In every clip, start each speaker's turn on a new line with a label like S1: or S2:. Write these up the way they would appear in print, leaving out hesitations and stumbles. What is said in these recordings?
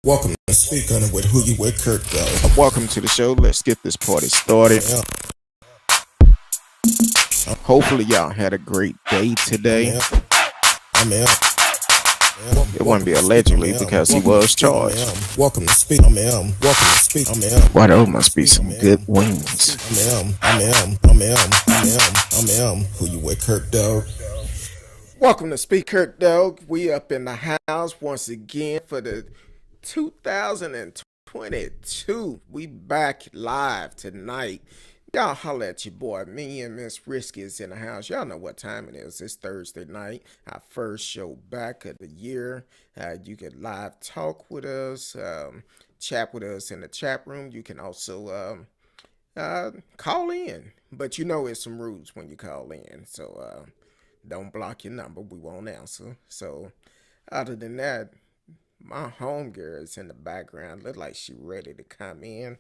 S1: Welcome to Speak On It with Who You With Kirk, though.
S2: Welcome to the show. Let's get this party started.
S1: Yeah,
S2: Hopefully, y'all had a great day today.
S1: I'm in.
S2: It wouldn't be allegedly because he was charged.
S1: Welcome to Speak. I'm in. Welcome to Speak. I'm in.
S2: Why, those must be some good wings.
S1: I'm Who You With Kirk, though.
S2: Welcome to Speak Kirk, Dog. We up in the house once again for the 2022. We back live tonight. Y'all holler at your boy. Me and Miss Risky is in the house. Y'all know what time it is. It's Thursday night. Our first show back of the year. You can live talk with us, chat with us in the chat room. You can also call in. But you know it's some rules when you call in. So don't block your number. We won't answer. So other than that, my homegirl is in the background. Look like she ready to come in.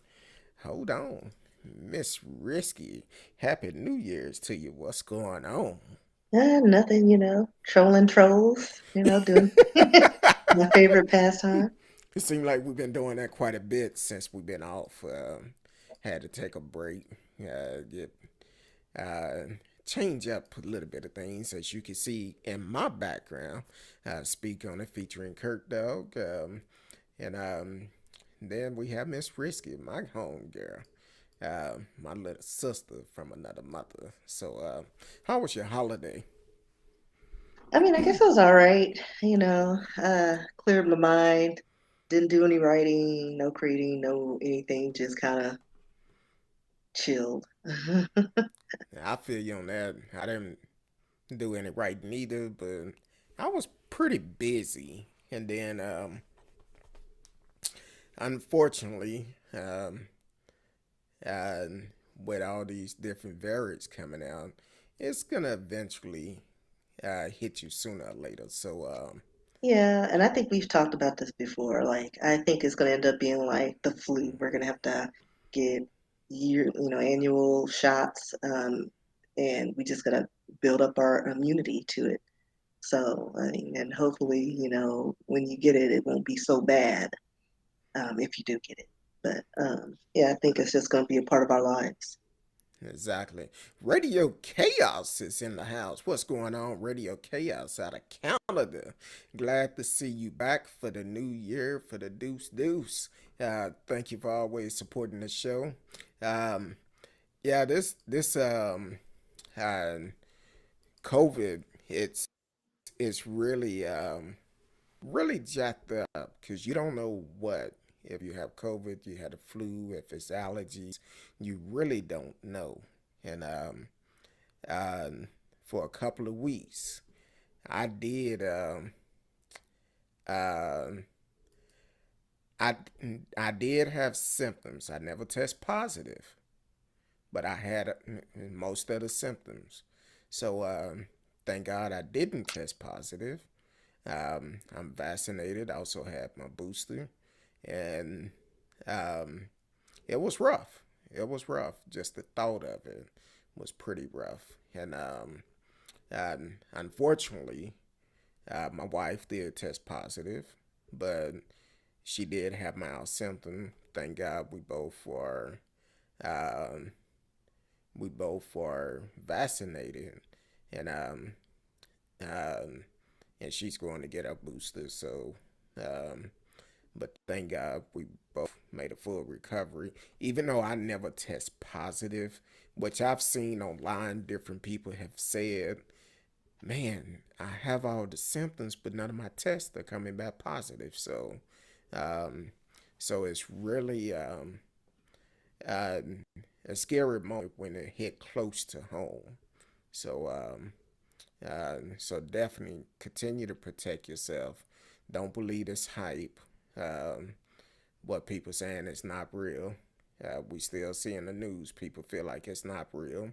S2: Hold on. Miss Risky, Happy New Year's to you. What's going on?
S3: Nothing, trolling trolls, doing my favorite pastime.
S2: It seems like we've been doing that quite a bit since we've been off. Had to take a break. Get change up a little bit of things, as you can see in my background. Speak on it, featuring Kirk Dog. And then we have Miss Risky, my home girl. My little sister from another mother. So, how was your holiday?
S3: I mean, I guess it was all right. Cleared my mind. Didn't do any writing, no creating, no anything. Just kind of chilled.
S2: I feel you on that. I didn't do any writing either, but I was pretty busy. And then, unfortunately, with all these different variants coming out, it's gonna eventually hit you sooner or later. So,
S3: Yeah, and I think we've talked about this before. Like, I think it's going to end up being like the flu. We're going to have to get annual shots, and we just got to build up our immunity to it. So, I mean, and hopefully, when you get it, it won't be so bad, if you do get it. But yeah, I think it's just going to be a part of our lives.
S2: exactly. Radio Chaos is in the house. What's going on, Radio Chaos out of Canada? Glad to see you back for the new year, for the Deuce Deuce. Thank you for always supporting the show. Um, yeah, this uh, COVID, it's really jacked up because you don't know what. If you have COVID, you had a flu, if it's allergies, you really don't know. And for a couple of weeks, I did um, I I did have symptoms. I never test positive, but I had most of the symptoms. So thank God I didn't test positive. I'm vaccinated. I also had my booster, and um, it was rough. It was rough. Just the thought of it was pretty rough. And unfortunately, my wife did test positive, but she did have mild symptoms. Thank God um, we both were vaccinated, and um, and she's going to get her booster. So, um, but thank God we both made a full recovery. Even though I never test positive, which I've seen online, different people have said, man, I have all the symptoms, but none of my tests are coming back positive. Um, so it's really uh, a scary moment when it hit close to home. So, so definitely continue to protect yourself. Don't believe this hype. Um, what people saying is not real. We still see in the news people feel like it's not real,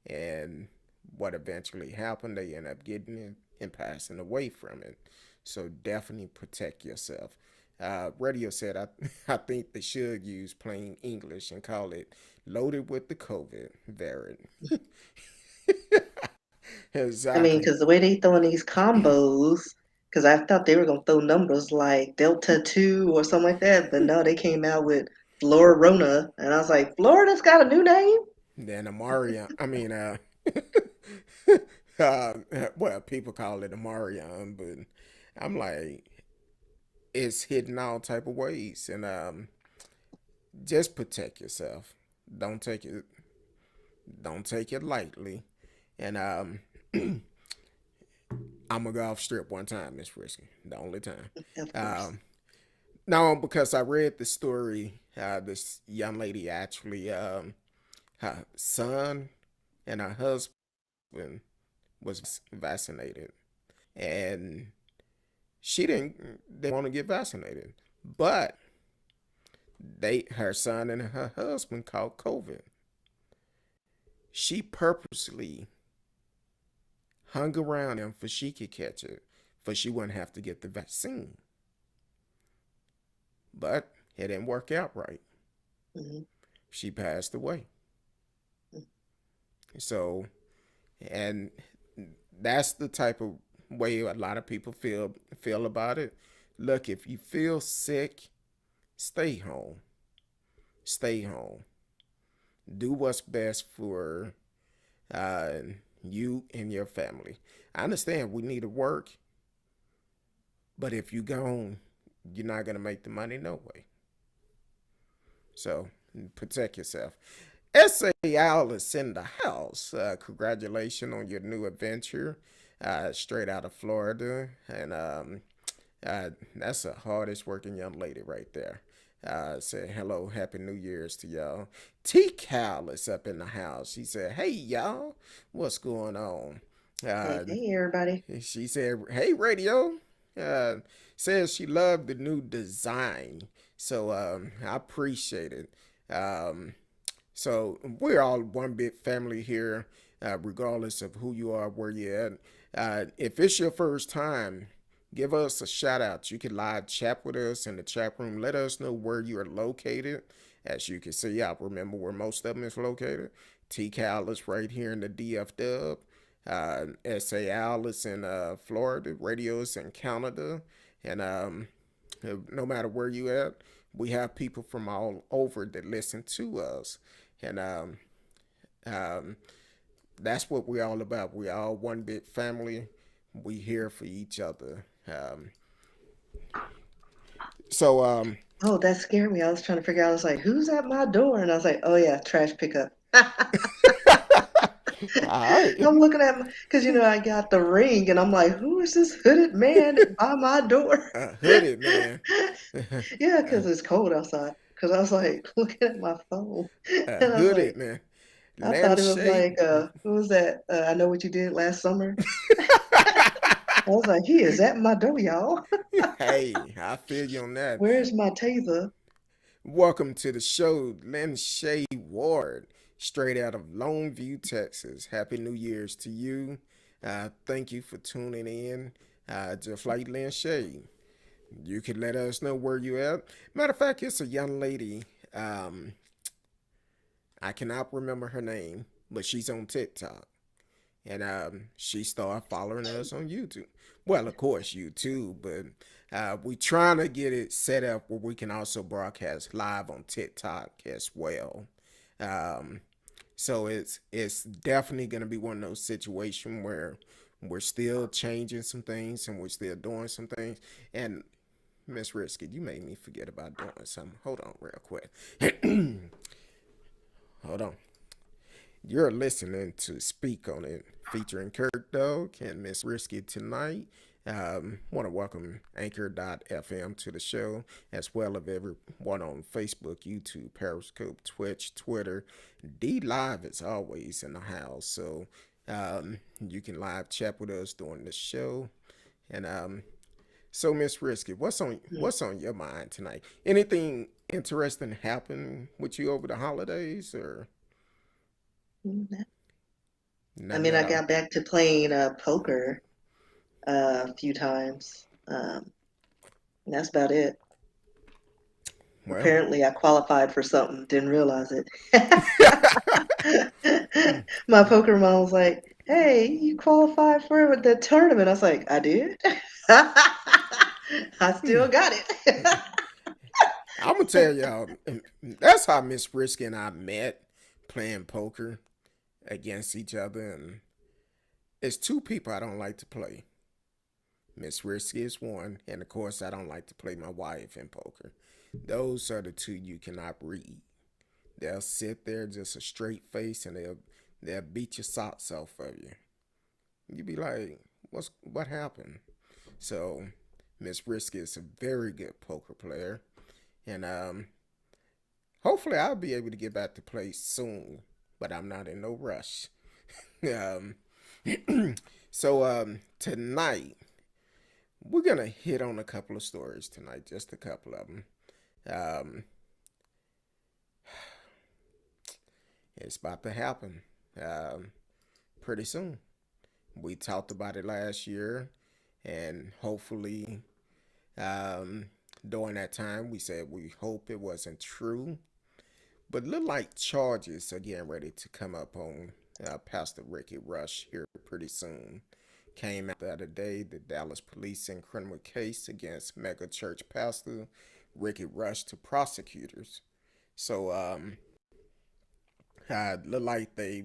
S2: and what eventually happened, they end up getting it and passing away from it. So definitely protect yourself. Radio said I think they should use plain English and call it loaded with the COVID variant.
S3: I mean,
S2: Exactly.
S3: because the way they throwing these combos, Because I thought they were gonna throw numbers like Delta 2 or something like that, but no, they came out with Florona, and I was like, Florida's got a new name?
S2: Then Amarion, well, people call it Amarion, but I'm like, it's hidden all type of ways, and just protect yourself. Don't take it, don't take it lightly, and I'm gonna go off strip one time, Miss Frisky, the only time.
S3: Of course.
S2: Um, no, because I read the story. This young lady actually, her son and her husband was vaccinated, and she didn't. They want to get vaccinated, but her son and her husband caught COVID. She purposely hung around him for she could catch it, for she wouldn't have to get the vaccine. But it didn't work out right.
S3: Hmm.
S2: She passed away. So, and that's the type of way a lot of people feel about it. Look, if you feel sick, stay home. Stay home. Do what's best for uh, you and your family. I understand we need to work, but if you gone, you're not gonna make the money no way. So protect yourself. S.A. Alice in the house. Congratulations on your new adventure. Straight out of Florida, and that's the hardest working young lady right there. Said hello, happy New Year's to y'all. T Cal is up in the house. He said, "Hey y'all, what's going on?"
S3: Hey,
S2: Uh,
S3: hey, everybody.
S2: she said, "Hey radio." Uh, Says she loved the new design, so I appreciate it. Um, so we're all one big family here, regardless of who you are, where you're at. If it's your first time, give us a shout out. You can live chat with us in the chat room. Let us know where you are located. As you can see, I remember where most of them is located. T Cal is right here in the DF Dub. SA Al is in Florida. Radio is in Canada. And no matter where you at, we have people from all over that listen to us. And um, that's what we're all about. We all one big family. We here for each other. So
S3: Oh, that scared me. I was trying to figure out, I was like, who's at my door? And I was like, oh yeah, trash pickup.
S2: all right,
S3: I'm looking at because I got the ring, and I'm like, who is this hooded man by my door?
S2: hooded man,
S3: Yeah,
S2: uh,
S3: because it's cold outside. Because I was like looking at my phone, and I was
S2: hooded
S3: like,
S2: man,
S3: I thought it was
S2: lampshade.
S3: like, what was that? I Know What You Did Last Summer. I was like, he is at my door, y'all.
S2: Hey, I feel you on that.
S3: Where's my taser?
S2: Welcome to the show, Lynn Shay Ward, straight out of Longview, Texas. Happy New Year's to you. Thank you for tuning in. Just like Lynn Shay, you can let us know where you at. Matter of fact, it's a young lady. I cannot remember her name, but she's on TikTok. And she started following us on YouTube. Well, of course, YouTube, but we trying to get it set up where we can also broadcast live on TikTok as well. Um, so it's definitely gonna be one of those situations where we're still changing some things and we're still doing some things. And Miss Risky, you made me forget about doing something. Hold on, real quick. Hold on. You're listening to Speak on It, featuring Kurt Dog and Miss Risky tonight. Want to welcome Anchor.fm to the show, as well as everyone on Facebook, YouTube, Periscope, Twitch, Twitter. D Live is always in the house, so you can live chat with us during the show. And so, Miss Risky, what's on your mind tonight? Anything interesting happen with you over the holidays, or
S3: Mm, I
S2: nothing
S3: mean,
S2: at
S3: I
S2: all?
S3: got back to playing poker a few times. And that's about it.
S2: Well,
S3: Apparently, I qualified for something, didn't realize it. My poker mom was like, hey, you qualified for the tournament. I was like, I did. I still got it.
S2: I'm gonna tell y'all, that's how Miss Risky and I met playing poker against each other, and it's two people I don't like to play. Miss Risky is one, and of course I don't like to play my wife in poker. Those are the two you cannot read. They'll sit there just a straight face, and they'll beat your socks off of you. You be like, what happened? So Miss Risky is a very good poker player, and hopefully I'll be able to get back to play soon, but I'm not in no rush. um, so tonight we're gonna hit on a couple of stories tonight, just a couple of them. Um, it's about to happen pretty soon. We talked about it last year, and hopefully, um, during that time, we said we hope it wasn't true. But look like charges are getting ready to come up on Pastor Rickie Rush here pretty soon. Came out the other day, the Dallas police in criminal case against mega church pastor Rickie Rush to prosecutors. So look like they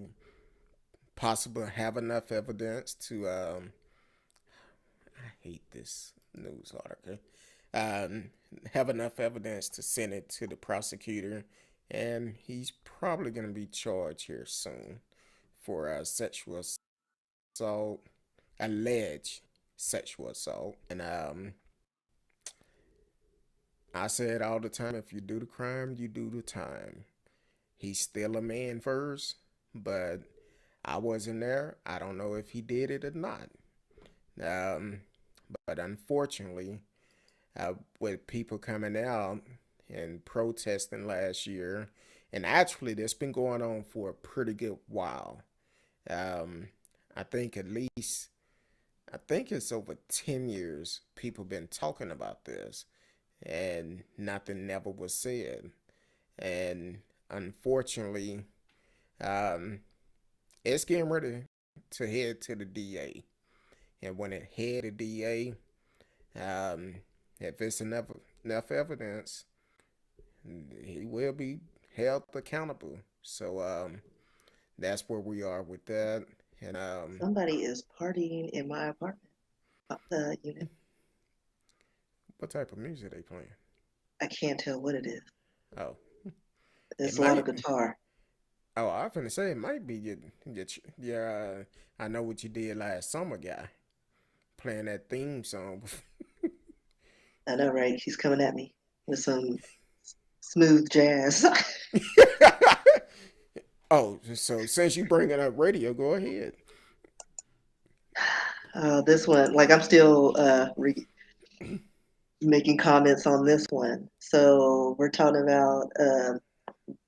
S2: possibly have enough evidence to I hate this news article. Um, have enough evidence to send it to the prosecutor, and he's probably going to be charged here soon for sexual assault, alleged sexual assault. And I say it all the time: if you do the crime, you do the time. He's still a man first, but I wasn't there. I don't know if he did it or not. Um, but unfortunately, with people coming out and protesting last year, and actually this been going on for a pretty good while. Um, I think at least I think it's over 10 years people been talking about this, and nothing never was said. And unfortunately, um, it's getting ready to head to the DA, and when it head to DA, um, if it's enough evidence, he will be held accountable. So that's where we are with that. And
S3: Somebody is partying in my apartment unit.
S2: what type of music they playing?
S3: I can't tell what it is.
S2: Oh, it
S3: It's a lot of
S2: might.
S3: guitar.
S2: Oh, I was finna say it might be your I know what you did last summer, guy, playing that theme song.
S3: I know, right? He's coming at me with some smooth jazz.
S2: Oh, so since you bringing up radio, go ahead.
S3: This one, like I'm still making comments on this one. So we're talking about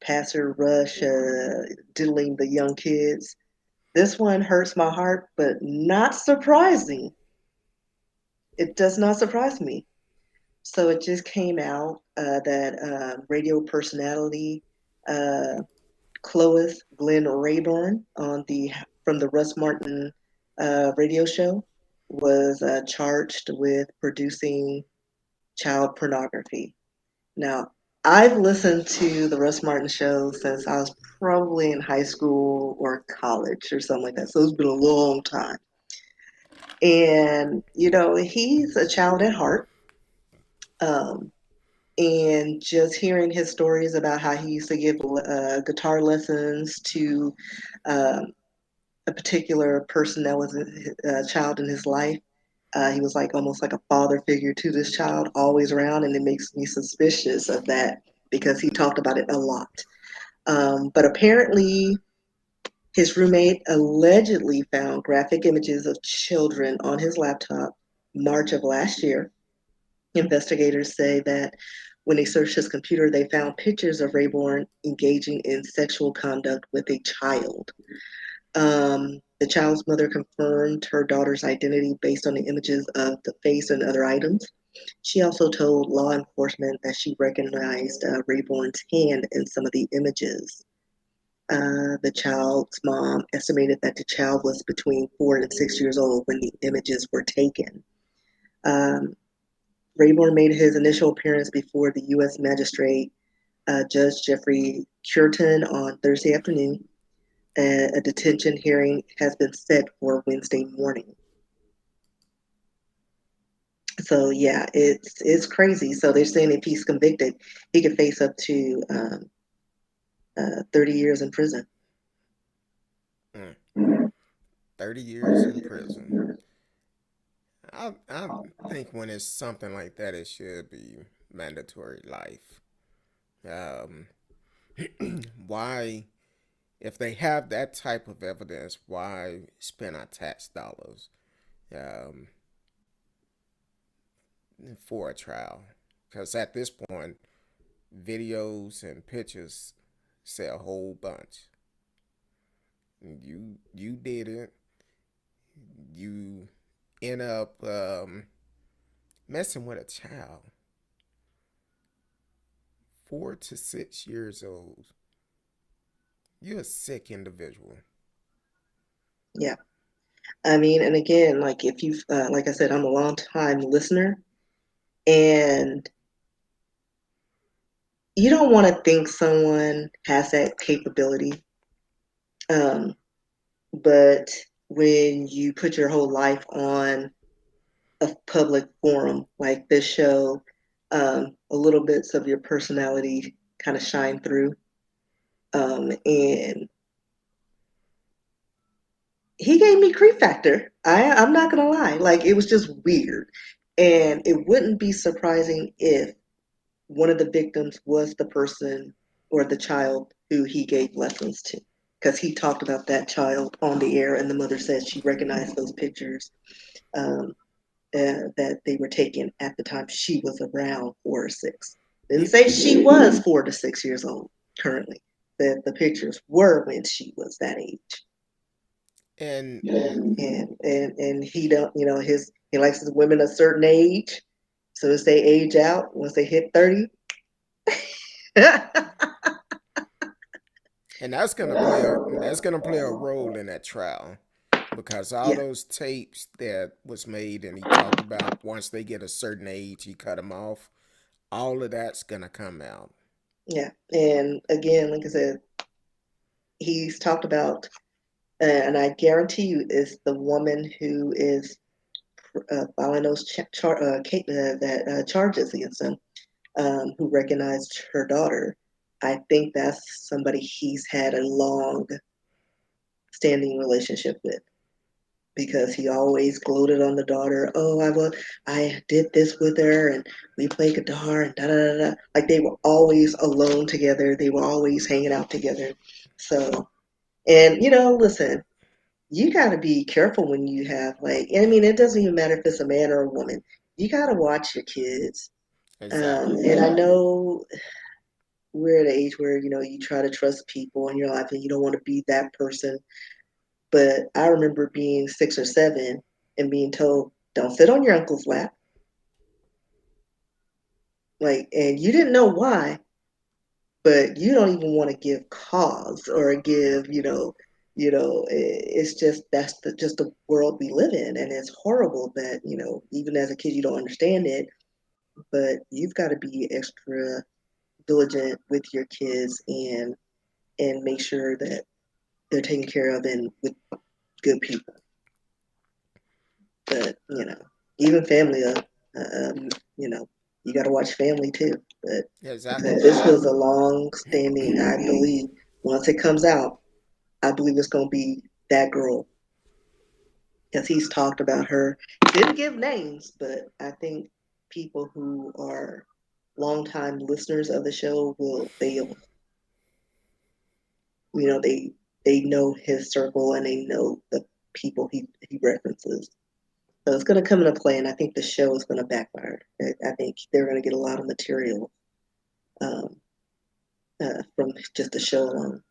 S3: Pastor Rush diddling the young kids. This one hurts my heart, but not surprising. It does not surprise me. So it just came out that radio personality uh, Clois Glenn Raborn on the from the Russ Martin radio show was charged with producing child pornography. Now, I've listened to the Russ Martin Show since I was probably in high school or college or something like that. So it's been a long time. And, he's a child at heart. Um, and just hearing his stories about how he used to give guitar lessons to um, a particular person that was a child in his life. He was like almost like a father figure to this child, always around, and it makes me suspicious of that because he talked about it a lot. But apparently, his roommate allegedly found graphic images of children on his laptop March of last year. Investigators say that when they searched his computer, they found pictures of Rayborn engaging in sexual conduct with a child. The child's mother confirmed her daughter's identity based on the images of the face and other items. She also told law enforcement that she recognized Rayborn's hand in some of the images. The child's mom estimated that the child was between 4 and 6 years old when the images were taken. Raborn made his initial appearance before the U.S. magistrate Judge Jeffrey Curtin on Thursday afternoon. A detention hearing has been set for Wednesday morning. So yeah, it's crazy. So they're saying if he's convicted, he could face up to 30 years in prison.
S2: 30 years in prison. I think when it's something like that, it should be mandatory life. Um, why, if they have that type of evidence, why spend our tax dollars um, for a trial? Because at this point, videos and pictures say a whole bunch. You did it. You end up messing with a child, 4 to 6 years old. You're a sick individual.
S3: Yeah. I mean, and again, like if you've, like I said, I'm a long time listener, and you don't want to think someone has that capability. But when you put your whole life on a public forum like this show, a little bits of your personality kind of shine through. And he gave me creep factor. I'm not gonna lie. Like it was just weird. And it wouldn't be surprising if one of the victims was the person or the child who he gave lessons to. Because he talked about that child on the air, and the mother said she recognized those pictures um, that they were taken at the time she was around 4 or 6. Didn't
S2: You
S3: say she was 4 to 6 years old currently. That the pictures were when she was that age.
S2: and
S3: And he don't, he likes the women a certain age. So as they age out, once they hit 30.
S2: and that's gonna play a role in that trial, because all
S3: Yeah,
S2: those tapes that was made and he talked about once they get a certain age he cut them off. All of that's gonna come out.
S3: yeah. And again, like I said, he's talked about, and I guarantee you, is the woman who is filing those charges against him, who recognized her daughter. I think that's somebody he's had a long standing relationship with, because he always gloated on the daughter. Oh, I did this with her, and we played guitar, and da da da da. Like they were always alone together. They were always hanging out together. So, and listen, you got to be careful when you have I mean, it doesn't even matter if it's a man or a woman. You got to watch your kids.
S2: Exactly.
S3: And I know we're at an age where you try to trust people in your life, and you don't want to be that person. But I remember being 6 or 7 and being told, "Don't sit on your uncle's lap." And you didn't know why, but you don't even want to give cause or give, it's just just the world we live in, and it's horrible that even as a kid you don't understand it, but you've got to be extra diligent with your kids and make sure that they're taken care of and with good people. But even family, you know, you got to watch family too. But
S2: Exactly.
S3: this was a long-standing. I believe once it comes out, I believe it's going to be that girl, because he's talked about her. Didn't give names, but I think people who are longtime listeners of the show they'll they know his circle, and they know the people he references. So it's going to come into play, and I think the show is going to backfire. I think they're going to get a lot of material um, from just the show alone.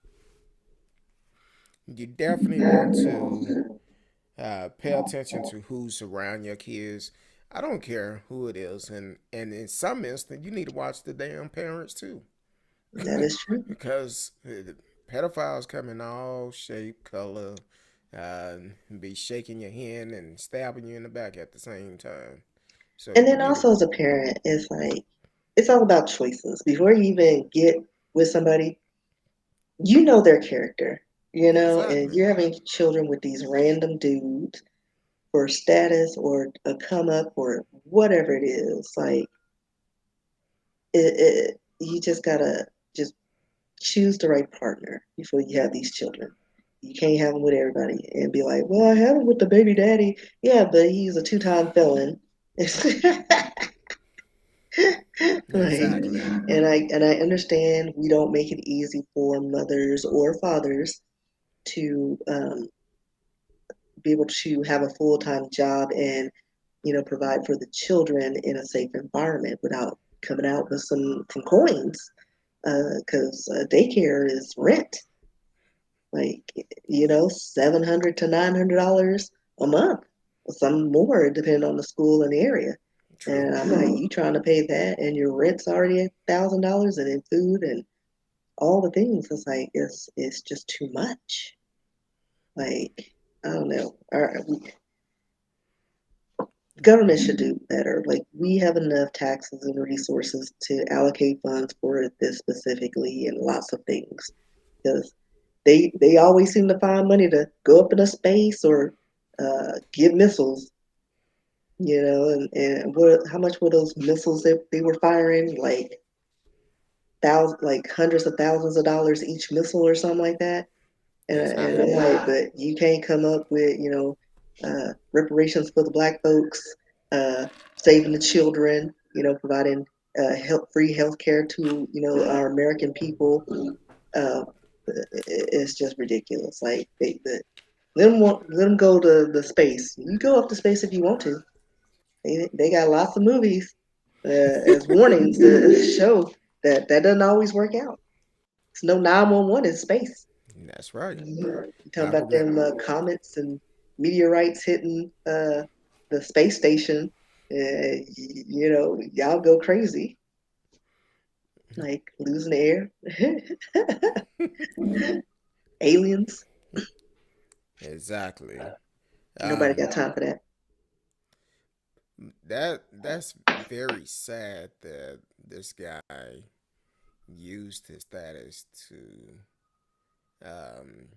S2: You definitely want to pay attention to who's around your kids. I don't care who it is, and in some instance, you need to watch the damn parents too,
S3: That is true.
S2: because pedophiles come in all shape, color, uh, be shaking your hand and stabbing you in the back at the same time. So
S3: And
S2: you
S3: then
S2: need to,
S3: also as a parent, it's like it's all about choices. Before you even get with somebody, you know their character, and
S2: exactly.
S3: you're having children with these random dudes for status or a come up or whatever it is. Like you just gotta just choose the right partner before you have these children. You can't have them with everybody and be like, well, I have him with the baby daddy. Yeah, but he's a two-time felon. Like,
S2: Exactly.
S3: and I understand we don't make it easy for mothers or fathers to be able to have a full-time job and provide for the children in a safe environment without coming out with some coins because daycare is rent, like $700 to $900 a month, or some more depending on the school and the area.
S2: True.
S3: And I'm like, you trying to pay that, and your rent's already $1,000, and in food and all the things. It's like it's just too much. Like I don't know. Government should do better. Like we have enough taxes and resources to allocate funds for this specifically and lots of things because they always seem to find money to go up into space or get missiles. And how much were those missiles that they were firing? Like hundreds of thousands of dollars each missile or something like that. And I'm
S2: Exactly.
S3: like, but you can't come up with, reparations for the black folks, saving the children, providing free health care to, our American people. Uh, it's just ridiculous. Like let them go to the space. You go up to space if you want to. They got lots of movies as warnings to show that doesn't always work out. It's no 911 in space.
S2: That's right.
S3: You talking about
S2: Government.
S3: them comets and meteorites hitting the space station. Y'all go crazy, like losing the air. Aliens.
S2: Exactly.
S3: Nobody
S2: Um,
S3: got time for that.
S2: that's very sad that this guy used his status to um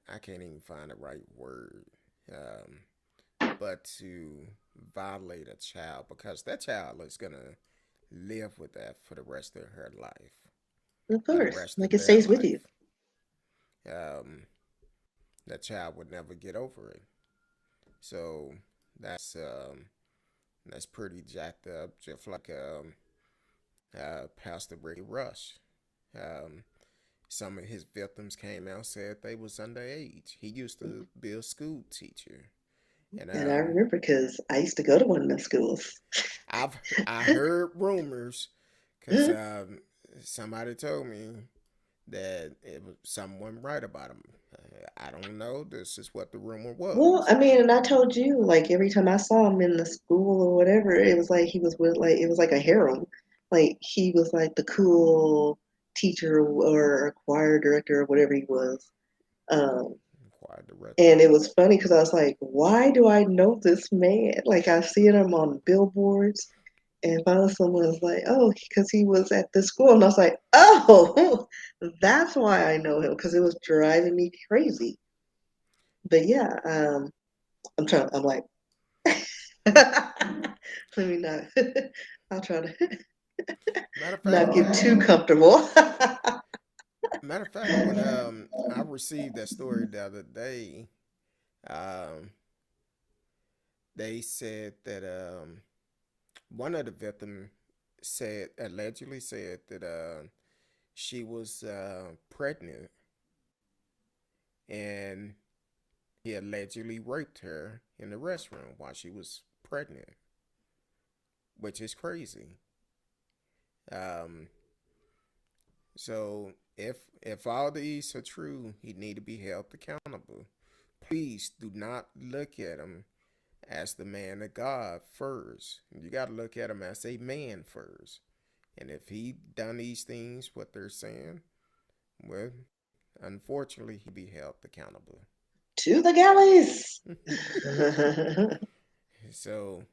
S2: I can't even find the right word. Um but to violate a child because that child is gonna live with that for the rest of her life.
S3: Of
S2: For the
S3: course,
S2: rest
S3: like
S2: of
S3: it
S2: their
S3: stays with you.
S2: life. Um that child would never get over it. So that's pretty jacked up, just like Pastor Rickie Rush. Um, some of his victims came out and said they was underage. He used to be a school teacher, and
S3: And I remember because I used to go to one of those schools.
S2: I've I heard rumors because somebody told me that it was someone right about him. I don't know. This is what the rumor
S3: Well,
S2: was.
S3: I mean, and I told you, like every time I saw him in the school or whatever, it was like he was with like it was like a harem. Like he was like the cool teacher or choir director or whatever he was. Um,
S2: Choir director.
S3: and it was funny because I was like, why do I know this man? Like I've seen him on billboards, and finally someone was like, oh, because he was at this school, and I was like, oh, that's why I know him because it was driving me crazy. But yeah, I'm like. Let me not. I'll try to
S2: Matter of fact,
S3: not get
S2: when
S3: too comfortable.
S2: Matter of fact, when I received that story the other day, um, they said that one of the victims said allegedly said that she was pregnant and he allegedly raped her in the restroom while she was pregnant, which is crazy. Um, so if all these are true, he need to be held accountable. Please do not look at him as the man of God first. You got to look at him as a man first. And if he done these things, what they're saying, Well, unfortunately, he be held accountable.
S3: To the galleys.
S2: So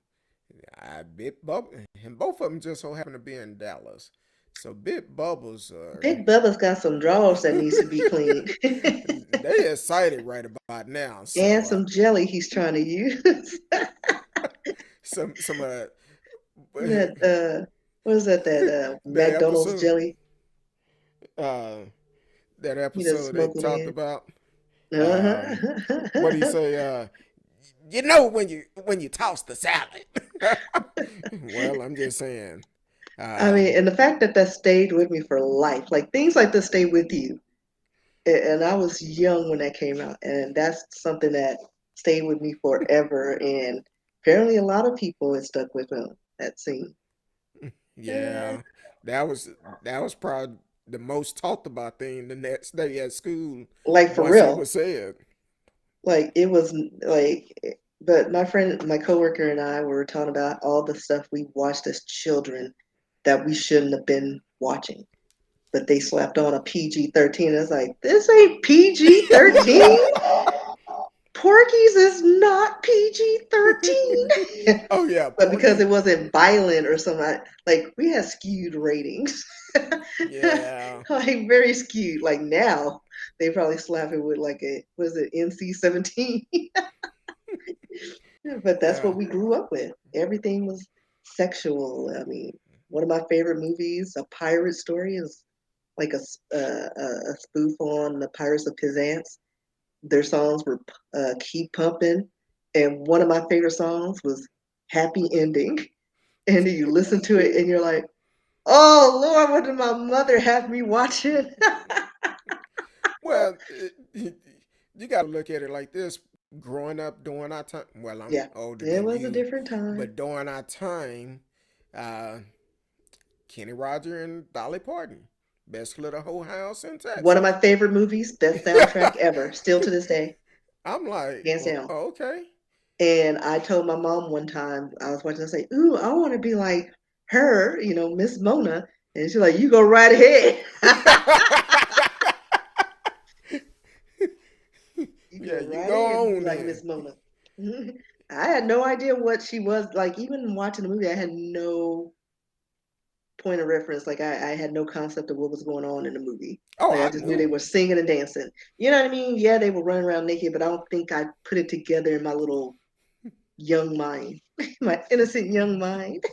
S2: I Big Bubble, and both of them just so happen to be in Dallas. So Big Bubbles are
S3: Big Bubba's got some drawers that needs to be cleaned.
S2: they excited right about now.
S3: And
S2: So
S3: some jelly he's trying to use.
S2: some
S3: That what is that? That
S2: that
S3: McDonald's
S2: episode
S3: jelly.
S2: uh that
S3: He doesn't
S2: episode they
S3: smoke it
S2: talked
S3: in.
S2: about what do you
S3: Uh-huh.
S2: say you know when you toss the salad. Well, I'm just saying.
S3: I mean,
S2: Um,
S3: and the fact that that stayed with me for life, like things like this stay with you. And I was young when that came out, and that's something that stayed with me forever. And apparently, a lot of people it stuck with them. That scene. Eh,
S2: yeah, that was that was probably the most talked about thing the next day at school
S3: like for
S2: once it
S3: real.
S2: was said.
S3: Like it was like, but my friend, my coworker, and I were talking about all the stuff we watched as children that we shouldn't have been watching. But they slapped on a PG-13. It's like, this ain't PG-13. Porky's is not PG-13.
S2: Oh yeah,
S3: But because
S2: Porky.
S3: it wasn't violent or something, like we had skewed ratings.
S2: Yeah,
S3: Like very skewed. Like now, they probably slap it with like a, was it NC-17? But that's
S2: yeah.
S3: what we grew up with. Everything was sexual. I mean, one of my favorite movies, A Pirate Story, is like a spoof on the Pirates of Penzance. Their songs were Keep Pumping, and one of my favorite songs was Happy Ending. And you listen to it and you're like, oh Lord, what did my mother have me watching?
S2: Well, you got to look at it like this. Growing up during our time, well, I'm
S3: Yeah,
S2: older
S3: it
S2: than
S3: was a
S2: you,
S3: different time.
S2: but during our time, uh, Kenny Roger and Dolly Parton, best little whole house in
S3: One of
S2: Texas.
S3: my favorite movies, best soundtrack ever, still to this day,
S2: I'm like,
S3: hands
S2: well,
S3: down.
S2: okay.
S3: And I told my mom one time, I was watching, I say, ooh, I want to be like her, Miss Mona. And she's like, you go right ahead. You
S2: Yeah,
S3: go
S2: you
S3: right ahead
S2: go
S3: and be
S2: on
S3: like
S2: then.
S3: Miss Mona. I had no idea what she was like. Even watching the movie, I had no point of reference. Like I had no concept of what was going on in the movie.
S2: Oh,
S3: Like I
S2: I
S3: just knew they
S2: knew.
S3: were singing and dancing. You know what I mean? Yeah, they were running around naked, but I don't think I put it together in my little young mind, my innocent young mind.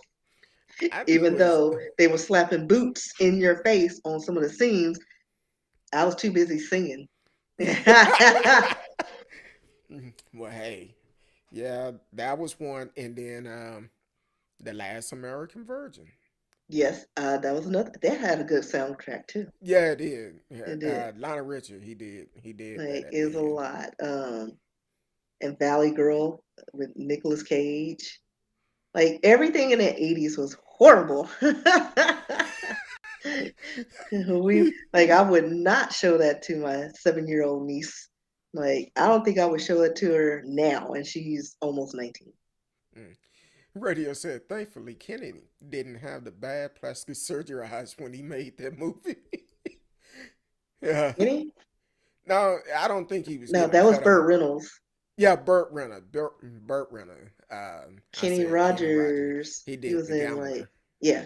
S2: I
S3: Even
S2: knew as
S3: though they were slapping boots in your face on some of the scenes, I was too busy singing.
S2: well, hey, yeah, that was one, and then the Last American Virgin.
S3: Yes, that was another. That had a good soundtrack too.
S2: Yeah, it did. Yeah,
S3: It did.
S2: Lionel Richie, he did that
S3: Like
S2: at
S3: it
S2: the
S3: was a
S2: end.
S3: lot. And Valley Girl with Nicolas Cage. Like everything in the 80s was horrible. We like I would not show that to my 7-year-old niece. Like I don't think I would show it to her now, and she's almost 19.
S2: Mm. Radio said, thankfully, Kennedy didn't have the bad plastic surgery eyes when he made that movie. Yeah.
S3: Any?
S2: No, I don't think he was
S3: No,
S2: getting
S3: that was
S2: cut
S3: Burt
S2: off.
S3: Reynolds.
S2: Yeah, Burt Reynolds. Burt Reynolds. I
S3: Kenny
S2: said Kenny Rogers.
S3: Rogers.
S2: He
S3: He
S2: did
S3: was
S2: the
S3: in like
S2: gambler.
S3: yeah.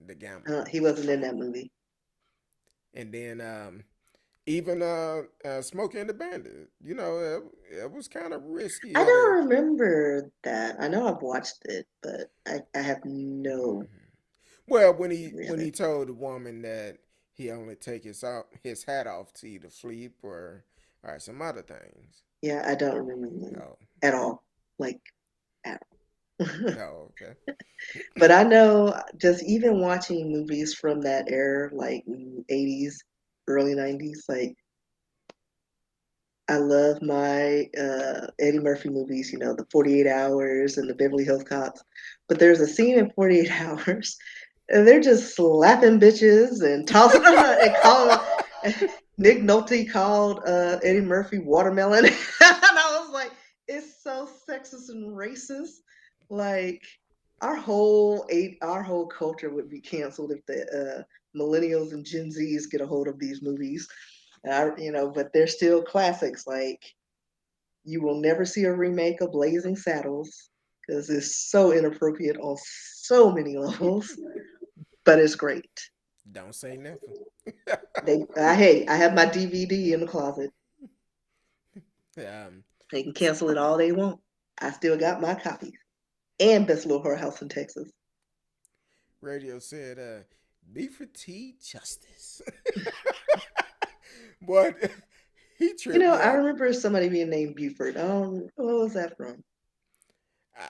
S2: The gambler.
S3: He wasn't in that movie.
S2: And then even Smokey and the Bandit. It was kind of risky
S3: I
S2: of a.
S3: don't remember that. I know I've watched it, but I have no
S2: Well,
S3: memory of
S2: when he
S3: it.
S2: told the woman that he only take his hat off to either sleep or some other things.
S3: Yeah, I don't remember the movie
S2: Oh,
S3: at all. Like at all.
S2: oh, okay.
S3: But I know just even watching movies from that era, like 80s, early 90s, like I love my Eddie Murphy movies, the 48 Hours and the Beverly Hills Cops. But there's a scene in 48 Hours, and they're just slapping bitches and tossing them and calling Nick Nolte called Eddie Murphy watermelon. And I was like, it's so sexist and racist. Like our whole culture would be canceled if the millennials and Gen Zs get a hold of these movies. But they're still classics. Like you will never see a remake of Blazing Saddles because it's so inappropriate on so many levels, but it's great.
S2: Don't say nothing.
S3: I have my DVD in the closet.
S2: um,
S3: They can cancel it all they want. I still got my copies. And Best Little Whorehouse in Texas.
S2: Radio said, Beaver T Justice. But he tripped me
S3: I
S2: out.
S3: remember somebody being named Buford. What was that from?
S2: I,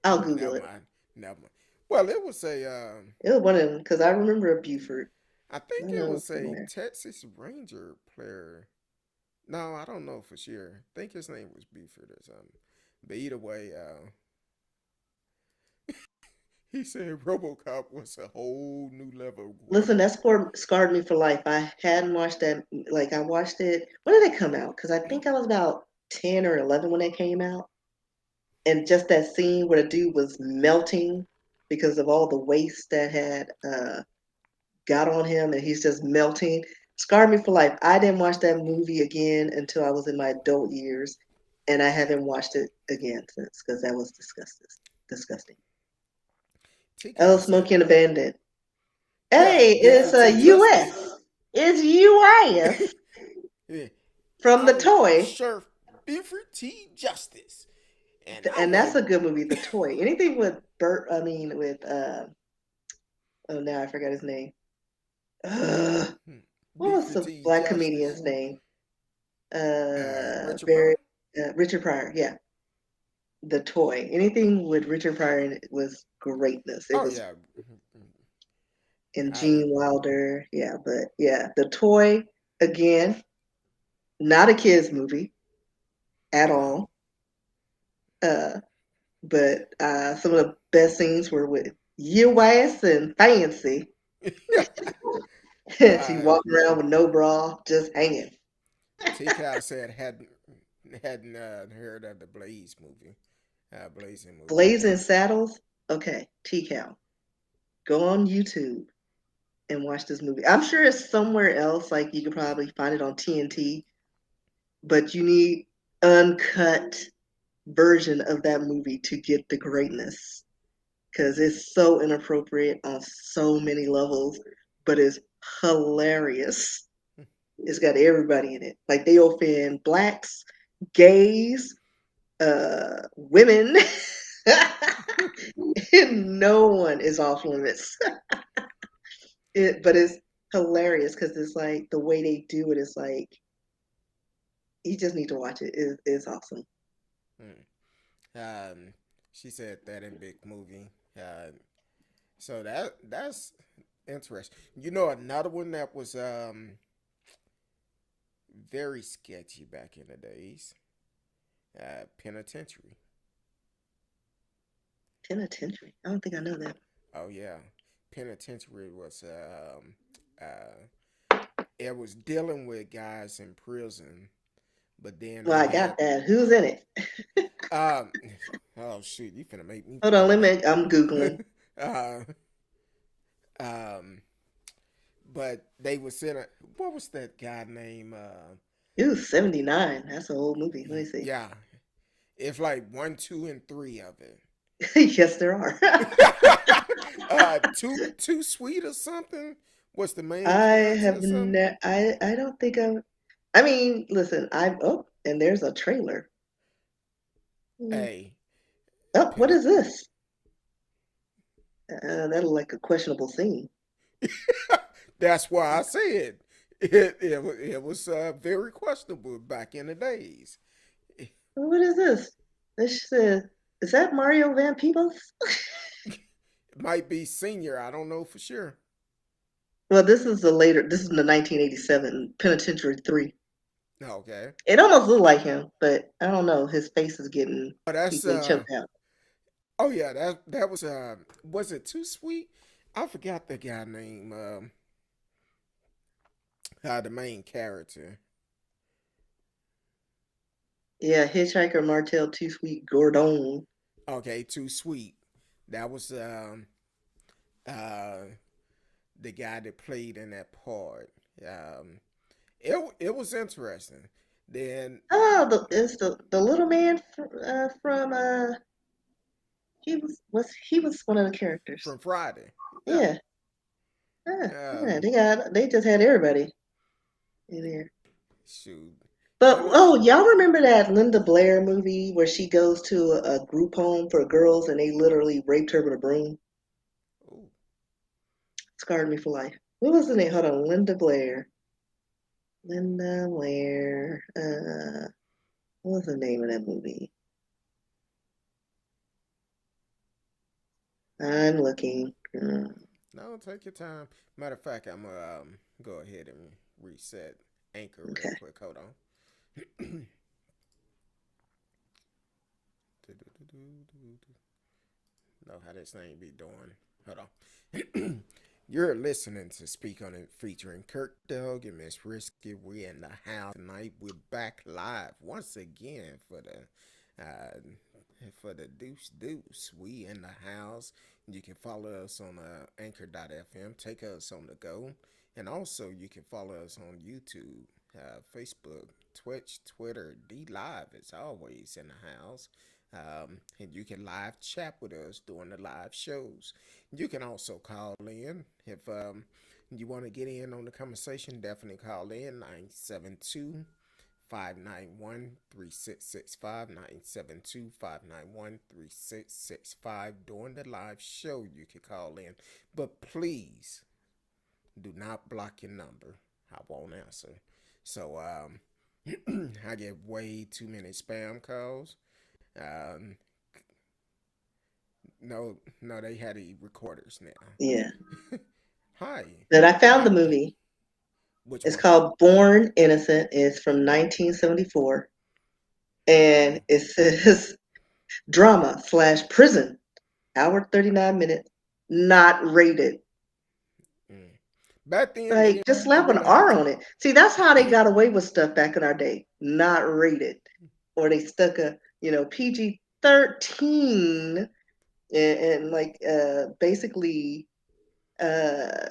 S3: I'll Google
S2: never
S3: it.
S2: mind. Never mind. Well, it was
S3: It was one of them because I remember a Buford.
S2: I
S3: I
S2: think it
S3: know
S2: was a
S3: somewhere.
S2: Texas Ranger player. No, I don't know for sure. I think his name was Buford or something. But either way, he said RoboCop was a whole new level of
S3: Listen,
S2: gruesome.
S3: that scarred me for life. I hadn't watched that. Like I watched it. When did it come out? Because I think I was about 10 or 11 when it came out. And just that scene where the dude was melting because of all the waste that had got on him, and he's just melting. Scarred me for life. I didn't watch that movie again until I was in my adult years, and I haven't watched it again since because that was disgusting. Oh,
S2: T-Cow said,
S3: Smokey and the Bandit.
S2: yeah,
S3: Hey, it's
S2: Buford
S3: a
S2: T Justice.
S3: U.S. It's U.S.
S2: Yeah,
S3: from the
S2: I'm
S3: toy,
S2: Sheriff Buford T Justice. And I'm
S3: and that's
S2: a
S3: a good movie. The toy. Anything with Burt. I mean, with oh, now I forgot his name. Ugh. What was
S2: Buford
S3: the
S2: T
S3: black
S2: Justice.
S3: comedian's name?
S2: Richard
S3: Very
S2: Pryor.
S3: Richard Pryor. Yeah, the toy. Anything with Richard Pryor in it was greatness. It
S2: Oh,
S3: was
S2: yeah.
S3: in
S2: I
S3: Gene Wilder. Yeah, but yeah, the toy again. Not a kids movie at
S2: No.
S3: all. But some of the best scenes were with U.S. and Fancy. And she
S2: uh,
S3: walking around with no bra, just hanging.
S2: T-Cow said hadn't heard of the Blazing movie.
S3: Blazing Saddles. Okay, T-Cow. Go on YouTube and watch this movie. I'm sure it's somewhere else. Like you could probably find it on TNT, but you need uncut version of that movie to get the greatness because it's so inappropriate on so many levels, but it's hilarious. It's got everybody in it. Like they offend blacks, gays, women. No one is off limits. But it's hilarious because it's like the way they do it is like you just need to watch it. It's awesome.
S2: Hmm. She said that in big movie. So that's interesting. You know, another one that was very sketchy back in the days. Penitentiary.
S3: Penitentiary. I don't think I know that.
S2: Oh yeah, Penitentiary was it was dealing with guys in prison, but then
S3: Well,
S2: they
S3: I
S2: had
S3: got that. Who's in it?
S2: um oh shoot, you finna make me
S3: Hold on,
S2: find
S3: I'm Googling.
S2: it. Um, but they was in a what was that guy name?
S3: It was 79. That's an old movie. Let me see.
S2: Yeah, it's like one, two, and three of it.
S3: Yes, there are.
S2: Too sweet or something. What's the main
S3: I
S2: character
S3: have
S2: or something?
S3: I don't think I mean, listen, and there's a trailer. Hmm.
S2: Hey,
S3: Oh, what
S2: Penit.
S3: is this? That look like a questionable scene.
S2: That's why I said it was very questionable back in the days. It
S3: What is this? This is that Mario Van Peebles?
S2: might be senior. I don't know for sure.
S3: Well, this is the 1987 Penitentiary 3.
S2: Okay.
S3: It almost looked like him, but I don't know. His face is getting
S2: Oh, that's
S3: easily choked out.
S2: oh yeah, that was it too sweet? I forgot the guy name the main character.
S3: Yeah, Hitchhiker Martel Too Sweet Gordon.
S2: Okay, too sweet. That was uh the guy that played in that part. Um, it was interesting. Then
S3: Oh, it's the little man from he was one of the characters.
S2: from Friday, yeah.
S3: Yeah, yeah,
S2: Um,
S3: they just had everybody in there.
S2: shoot,
S3: But
S2: it was.
S3: oh, y'all remember that Linda Blair movie where she goes to a group home for girls and they literally raped her with a broom?
S2: Ooh,
S3: Scarred me for life. What was the name? Hold on, Linda Blair. Linda Blair. What was the name of that movie? I'm looking.
S2: no, take your time. Matter of fact, I'm gonna go ahead and reset Anchor real
S3: Okay.
S2: quick. Hold on. Know how this thing be doing. Hold on. You're listening to Speak on It featuring Kirk Doug and Miss Risky. We in the house tonight. We're back live once again for the Deuce Deuce. We in the house. You can follow us on Anchor.fm. Take us on the go. And also you can follow us on YouTube, Facebook, Twitch, Twitter. D Live is always in the house. And you can live chat with us during the live shows. You can also call in if you want to get in on the conversation. Definitely call in 972 591 3665 972 591 3665 during the live show. You can call in, but please do not block your number. I won't answer. So I get way too many spam calls. um, no, they had the recorders
S3: Yeah.
S2: now. Hi.
S3: But I found the
S2: Hi.
S3: movie.
S2: Which
S3: It's
S2: one?
S3: called Born Innocent. It's from 1974. And
S2: Ooh.
S3: it says drama slash prison. Hour 39 minutes. Not rated.
S2: Mm. Back then, you
S3: Like,
S2: didn't
S3: just slap an
S2: really have
S3: R
S2: to.
S3: on it. See, that's how they got away with stuff back in our day. Not rated. Or they stuck a, PG 13 and like basically uh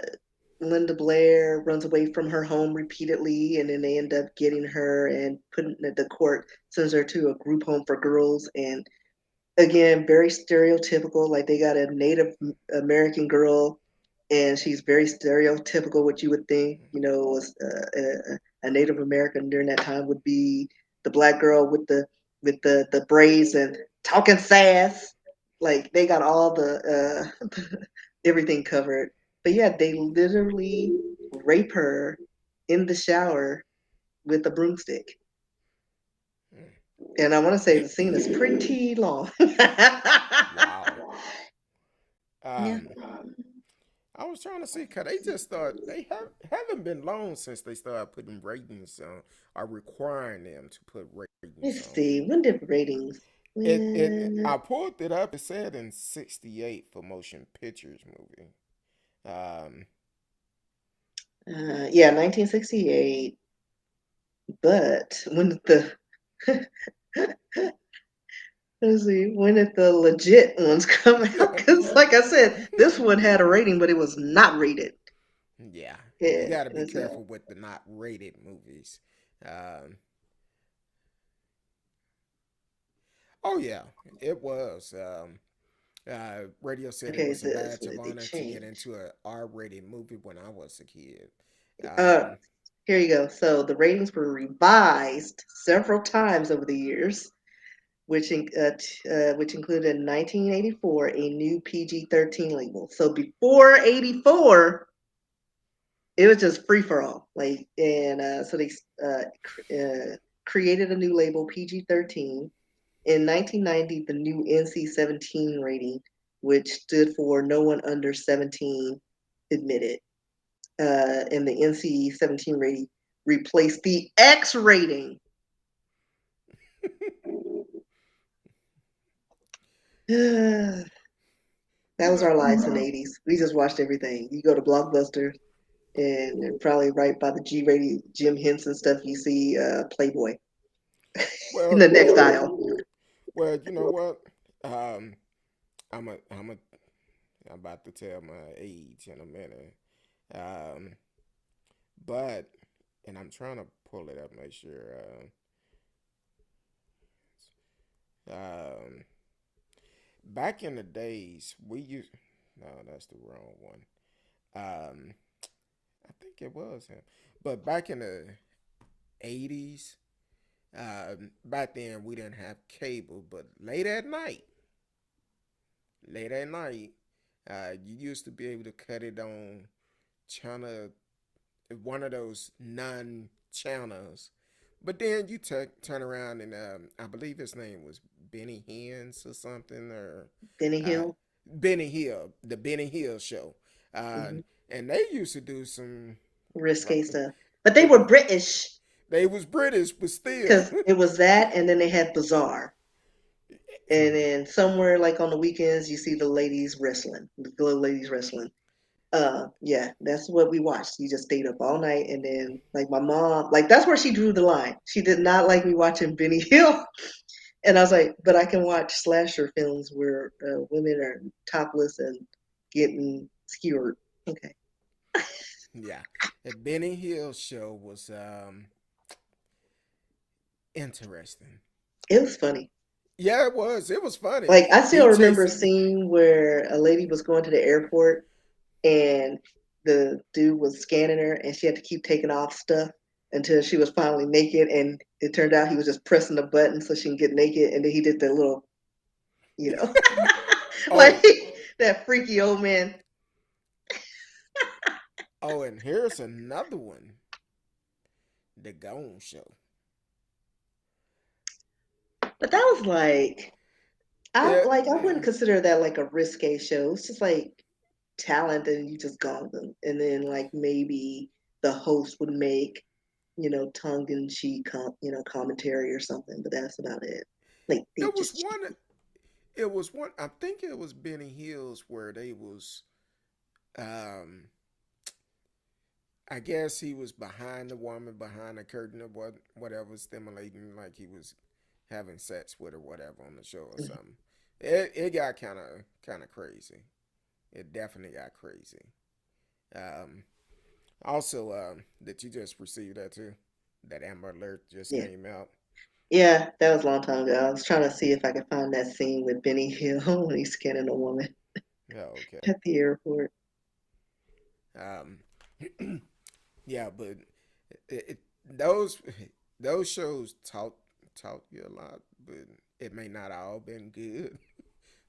S3: Linda Blair runs away from her home repeatedly, and then they end up getting her and putting the court sends her to a group home for girls. And again, very stereotypical. Like they got a Native American girl, and she's very stereotypical. What you would think, was a Native American during that time would be the black girl with the braids and talking sass. Like they got all the everything covered. But yeah, they literally rape her in the shower with a broomstick. And I want to say the scene is pretty long.
S2: Wow.
S3: Yeah.
S2: Um, I was trying to see, cause they just thought haven't been long since they started putting ratings on, or requiring them to put ratings
S3: Let's
S2: on.
S3: see. When did ratings?
S2: I pulled it up. It said in '68 for motion pictures movie. Um,
S3: Yeah, 1968. But when did the let's see, when did the legit ones come out? Because, like I said, this one had a rating, but it was not rated.
S2: yeah, you
S3: Yeah,
S2: got to be
S3: it's
S2: careful with the not rated movies. Um, oh yeah, it was. Radio said it
S3: okay.
S2: was
S3: Is
S2: a
S3: this?
S2: badge
S3: What
S2: of
S3: did they
S2: honor to get
S3: change?
S2: into a R-rated movie when I was a kid.
S3: Uh,
S2: Um,
S3: Here you go. So the ratings were revised several times over the years, which included in 1984 a new PG-13 label. So before '84, it was just free for all. Like, and so they created a new label, PG-13. In 1990, the new NC-17 rating, which stood for no one under 17 admitted. And the NC-17 rating replaced the X rating. That
S2: you
S3: was
S2: know,
S3: our lives in the '80s. We just watched everything. You go to Blockbuster, and probably right by the G-rated Jim Henson stuff, you see Playboy in
S2: well,
S3: the next aisle.
S2: you know what? Um, I'm about to tell my age in a minute. Um, But, and I'm trying to pull it up, make sure. Um, Back in the days, we used. No, that's the wrong one. Um, I think it was him. But back in the 80s, back then we didn't have cable, but late at night, you used to be able to cut it on channel, one of those non-channels. But then you turn around and I believe his name was Benny Hins or something, or
S3: Benny
S2: uh,
S3: Hill.
S2: Benny Hill, the Benny Hill show.
S3: Hmm.
S2: And they used to do some,
S3: Risque
S2: right,
S3: stuff. But they were British
S2: they was British, but still.
S3: because it was that, and then they had Bazaar. And then somewhere like on the weekends, you see the ladies wrestling, the little ladies wrestling. Yeah, that's what we watched. You just stayed up all night, and then like my mom, like that's where she drew the line. She did not like me watching Benny Hill, and I was like, but I can watch slasher films where women are topless and getting skewered. Okay,
S2: Yeah, the Benny Hill show was interesting.
S3: it was funny.
S2: Yeah, it was. It was funny.
S3: Like I
S2: He
S3: still remember a
S2: chasing.
S3: scene where a lady was going to the airport and the dude was scanning her and she had to keep taking off stuff until she was finally naked, and it turned out he was just pressing the button so she can get naked, and then he did the little, you know, like
S2: Oh,
S3: that freaky old man.
S2: oh, and here's another one. The Gone Show.
S3: But that was like
S2: Yeah,
S3: I wouldn't consider that like a risque show. It's just like talent and you just got them. And then like maybe the host would make, tongue in cheek commentary or something, but that's about it. Like they
S2: it was
S3: just
S2: one. It was one. I think it was Benny Hills where they was. Um, I guess he was behind the woman, behind the curtain or whatever, stimulating, like he was having sex with or whatever on the show or something. It got kind of crazy. It definitely got crazy. Um, Also, that you just received that too. That Amber Alert just
S3: yeah.
S2: came out.
S3: Yeah, that was a long time ago. I was trying to see if I could find that scene with Benny Hill when he's scanning a woman
S2: Oh, okay.
S3: at the airport.
S2: Um, yeah, but those those shows taught you a lot, but it may not all been good.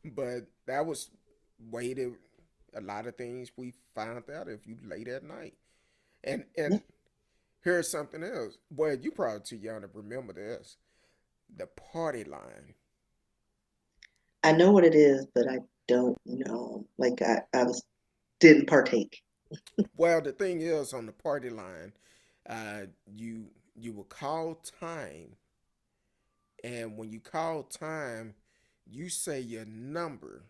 S2: But that was way to a lot of things we found out if you late at night. And here's something else. Well, you probably too young to remember this. The party line.
S3: I know what it is, but I don't know. Like I didn't partake.
S2: Well, the thing is, on the party line, you will call time, and when you call time, you say your number,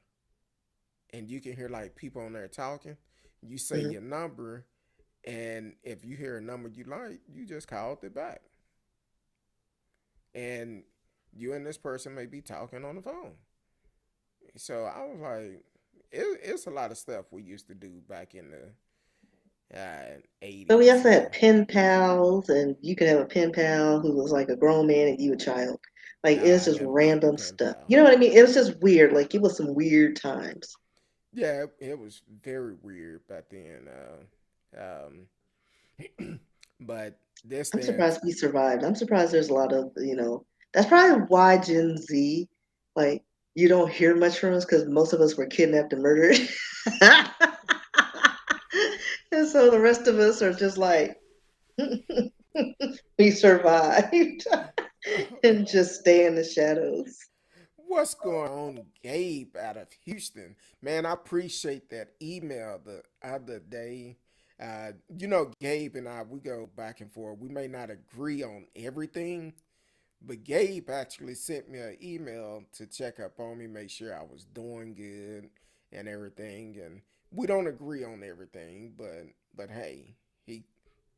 S2: and you can hear like people on there talking. You say
S3: Hmm.
S2: your number, and if you hear a number you like, you just call it back, and you and this person may be talking on the phone. So I was like, it's a lot of stuff we used to do back in the
S3: But we
S2: 80s
S3: also
S2: and
S3: had pen pals, and you could have a pen pal who was like a grown man and you a child. Like it was
S2: I
S3: just
S2: never had a
S3: random
S2: pen
S3: stuff.
S2: pal.
S3: You know what I mean? It was just weird. Like it was some weird times.
S2: Yeah, it was very weird back then. But this
S3: I'm
S2: then,
S3: surprised we survived. I'm surprised there's a lot of, that's probably why Gen Z, like, you don't hear much from us because most of us were kidnapped and murdered. And so the rest of us are just like, we survived and just stay in the shadows.
S2: what's going on, Gabe out of Houston? Man, I appreciate that email the other day. Gabe and I, we go back and forth. We may not agree on everything, but Gabe actually sent me an email to check up on me, make sure I was doing good and everything. And we don't agree on everything, but hey, he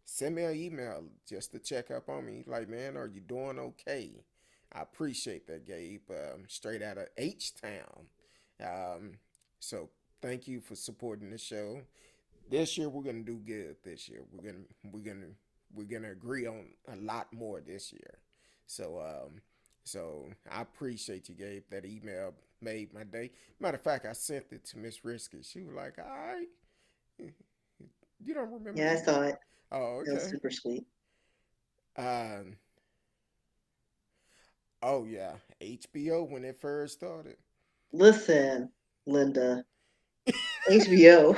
S2: sent me an email just to check up on me. Like, man, are you doing okay? I appreciate that, Gabe. Straight out of H Town. Um, so thank you for supporting the show. this year we're gonna do good. This year we're gonna agree on a lot more this year. So so I appreciate you, Gabe. That email made my day. Matter of fact, I sent it to Miss Risky. She was like, "All right, you don't remember
S3: Yeah, I
S2: that?"
S3: saw it.
S2: Oh,
S3: It was
S2: okay.
S3: super sweet.
S2: Um, oh yeah, HBO when it first started.
S3: Listen, Linda, HBO.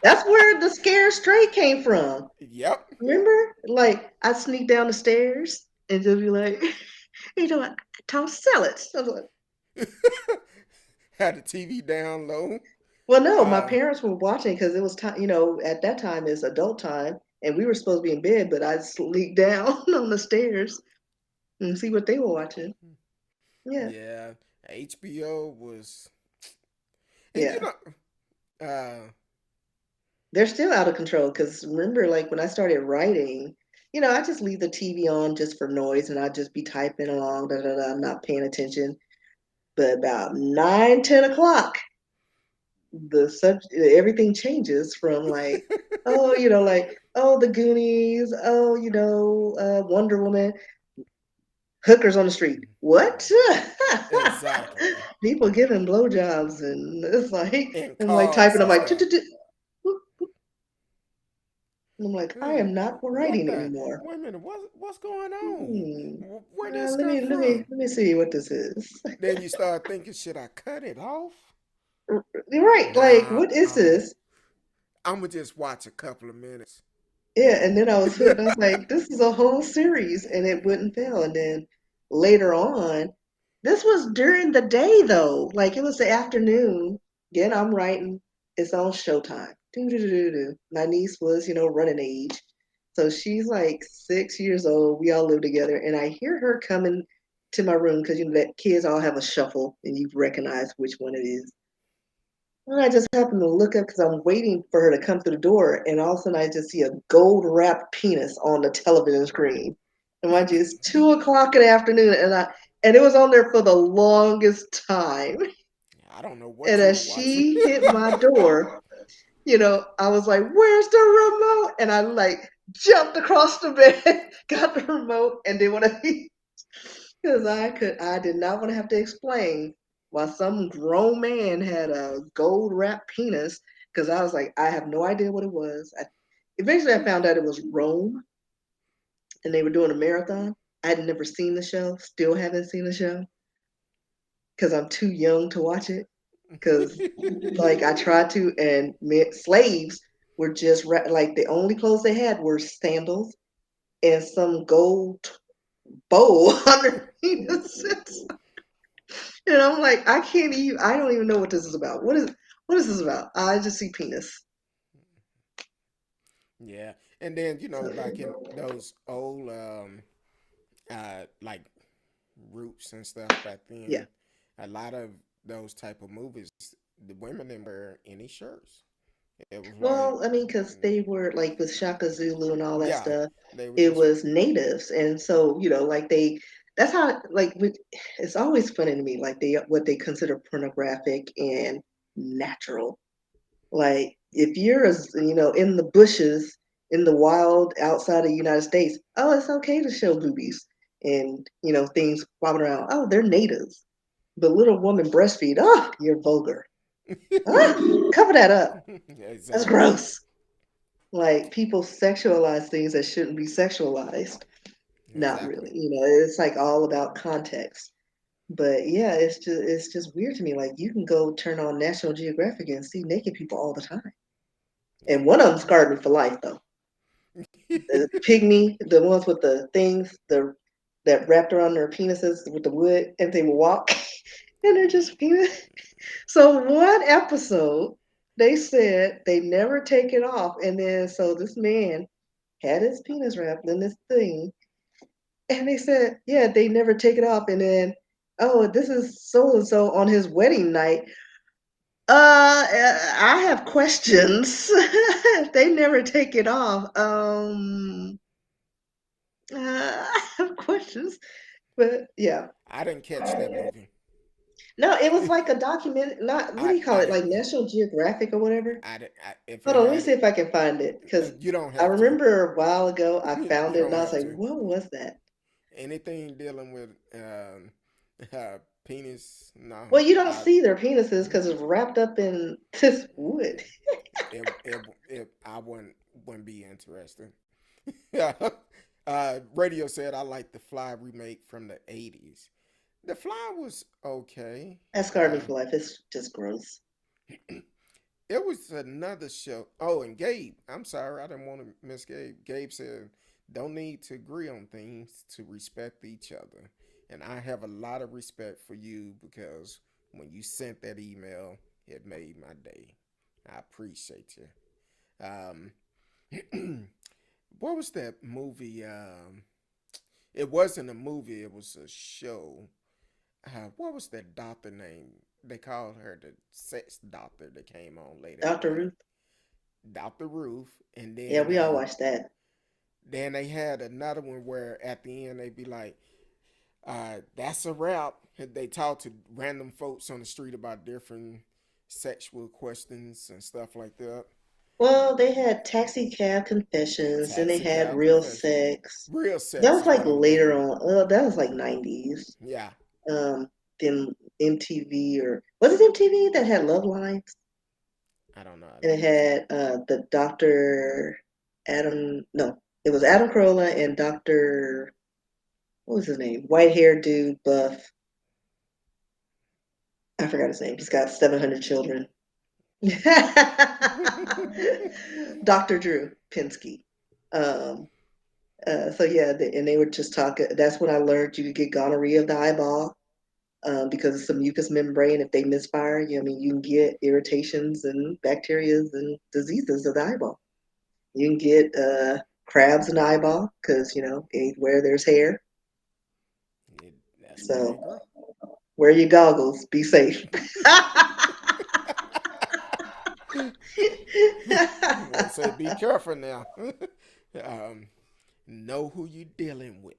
S3: That's where the scare straight came from.
S2: Yep.
S3: Remember? Like, I'd sneak down the stairs and just be like, I toss salads. I was like,
S2: Had the TV down low.
S3: well, no, my
S2: Uh,
S3: parents were watching because it was time, at that time it's adult time and we were supposed to be in bed, but I'd sneak down on the stairs and see what they were watching. Yeah,
S2: yeah, HBO was, and
S3: yeah.
S2: uh,
S3: They're still out of control because remember, like when I started writing, I just leave the TV on just for noise and I'd just be typing along, da da da, not paying attention. But about 9, 10 o'clock, everything changes from like, oh, like, oh, the Goonies, oh, Wonder Woman, hookers on the street. What?
S2: exactly,
S3: People giving blowjobs and it's like,
S2: in
S3: I'm like
S2: cars
S3: typing, I'm
S2: and
S3: like,
S2: stuff.
S3: and I'm like, I
S2: Uh,
S3: am not
S2: what
S3: writing
S2: the?
S3: anymore.
S2: Wait a minute. What's going on?
S3: Hmm.
S2: Where this
S3: Let
S2: come
S3: me let me
S2: from?
S3: let me see what this is.
S2: Then you start thinking, should I cut it off?
S3: You're right. Like,
S2: Nah,
S3: what is this?
S2: I'm gonna just watch a couple of minutes.
S3: Yeah, and then I was hooked. I was like, this is a whole series, and it wouldn't fail. And then later on, this was during the day though. Like it was the afternoon. Again, I'm writing. It's on Showtime. Do do do do do. My niece was, running age, so she's like 6 years old. We all live together, and I hear her coming to my room because that kids all have a shuffle, and you recognize which one it is. And I just happened to look up because I'm waiting for her to come through the door, and all of a sudden I just see a gold wrapped penis on the television screen. And mind you, it's 2 o'clock in the afternoon, and it was on there for the longest time.
S2: I don't know what
S3: And
S2: you were
S3: as
S2: watching.
S3: she hit my door, I was like, "Where's the remote?" And I like jumped across the bed, got the remote, and then when I because I did not want to have to explain why some grown man had a gold wrapped penis. Because I was like, I have no idea what it was. Eventually, I found out it was Rome, and they were doing a marathon. I had never seen the show, still haven't seen the show because I'm too young to watch it. Because like I tried to, and slaves were just like the only clothes they had were sandals and some gold bowl underneath the. And I'm like, I don't even know what this is about. What is this about? I just see penis.
S2: Yeah, and then
S3: So
S2: like in those old like roots and stuff back
S3: yeah.
S2: then, a lot of those type of movies, the women didn't wear any shirts. It was like,
S3: Well, I mean, because they were like with Shaka Zulu and all that
S2: yeah,
S3: stuff,
S2: they were
S3: it
S2: just
S3: was natives. And so, like that's how, like, it's always funny to me, like what they consider pornographic and natural. Like, if you're, in the bushes, in the wild outside of the United States, oh, it's okay to show boobies and, things flopping around. Oh, they're natives. But little woman breastfeed, oh, you're vulgar. Ah, cover that up. That's
S2: exactly,
S3: gross. Like people sexualize things that shouldn't be sexualized. Not
S2: exactly.
S3: really. It's like all about context. But yeah, it's just weird to me. Like you can go turn on National Geographic and see naked people all the time.
S2: Yep.
S3: And one of them scarred me for life though. The pygmy, the ones with the things, the that wrapped around their penises with the wood, and they would walk, and they're just penis. So one episode, they said they never take it off, and then so this man had his penis wrapped in this thing, and they said, yeah, they never take it off, and then, oh, this is so and so on his wedding night. I have questions. They never take it off. I have questions, but yeah.
S2: I didn't catch that movie.
S3: No, it was like a document. Not what do you call
S2: I
S3: it?
S2: didn't.
S3: Like National Geographic or whatever.
S2: If
S3: Hold
S2: it
S3: on, let me
S2: had
S3: see
S2: it,
S3: if I can find it because
S2: you don't
S3: I
S2: have to.
S3: remember a while ago I found
S2: You
S3: it and
S2: don't
S3: I was
S2: have
S3: like,
S2: to.
S3: what was that?
S2: Anything dealing with penis, no.
S3: Well, you don't
S2: I
S3: see their penises because it's wrapped up in this wood.
S2: I wouldn't be interested. Yeah. Radio said I like the Fly remake from the '80s. The Fly was okay.
S3: That scarred me for life. It's just gross.
S2: It was another show. Oh, and Gabe. I'm sorry, I didn't want to miss Gabe. Gabe said, "Don't need to agree on things to respect each other." And I have a lot of respect for you because when you sent that email, it made my day. I appreciate you. What was that movie? It wasn't a movie. It was a show. What was that doctor name? They called her the sex doctor that came on late at
S3: Dr.
S2: night.
S3: Ruth.
S2: Dr. Ruth, and
S3: Yeah, we all watched that.
S2: then they had another one where at the end they'd be like, "That's a wrap." They talk to random folks on the street about different sexual questions and stuff like that.
S3: Well, they had Taxi Cab Confessions, and they
S2: Taxi
S3: had
S2: cab
S3: Real
S2: confession.
S3: Sex.
S2: Real
S3: That
S2: sex
S3: was
S2: is
S3: like
S2: what I'm
S3: later
S2: thinking.
S3: on. That was like 90s.
S2: Yeah,
S3: Um, then MTV or was it MTV that had Love Lines?
S2: I don't know. I
S3: And it
S2: don't watch that.
S3: had the Dr. Adam, no, it was Adam Carolla and Dr. What was his name? White haired dude, buff. I forgot his name. He's got 700 children. Dr. Drew Pinsky. Um, so yeah, and they would just talk. That's when I learned you could get gonorrhea of the eyeball because it's a mucous membrane. If they misfire, I mean, you can get irritations and bacterias and diseases of the eyeball. You can get crabs in the eyeball because where there's hair.
S2: That's where they
S3: So
S2: grow.
S3: wear your goggles. Be safe.
S2: They say be careful now. um, know who you're dealing with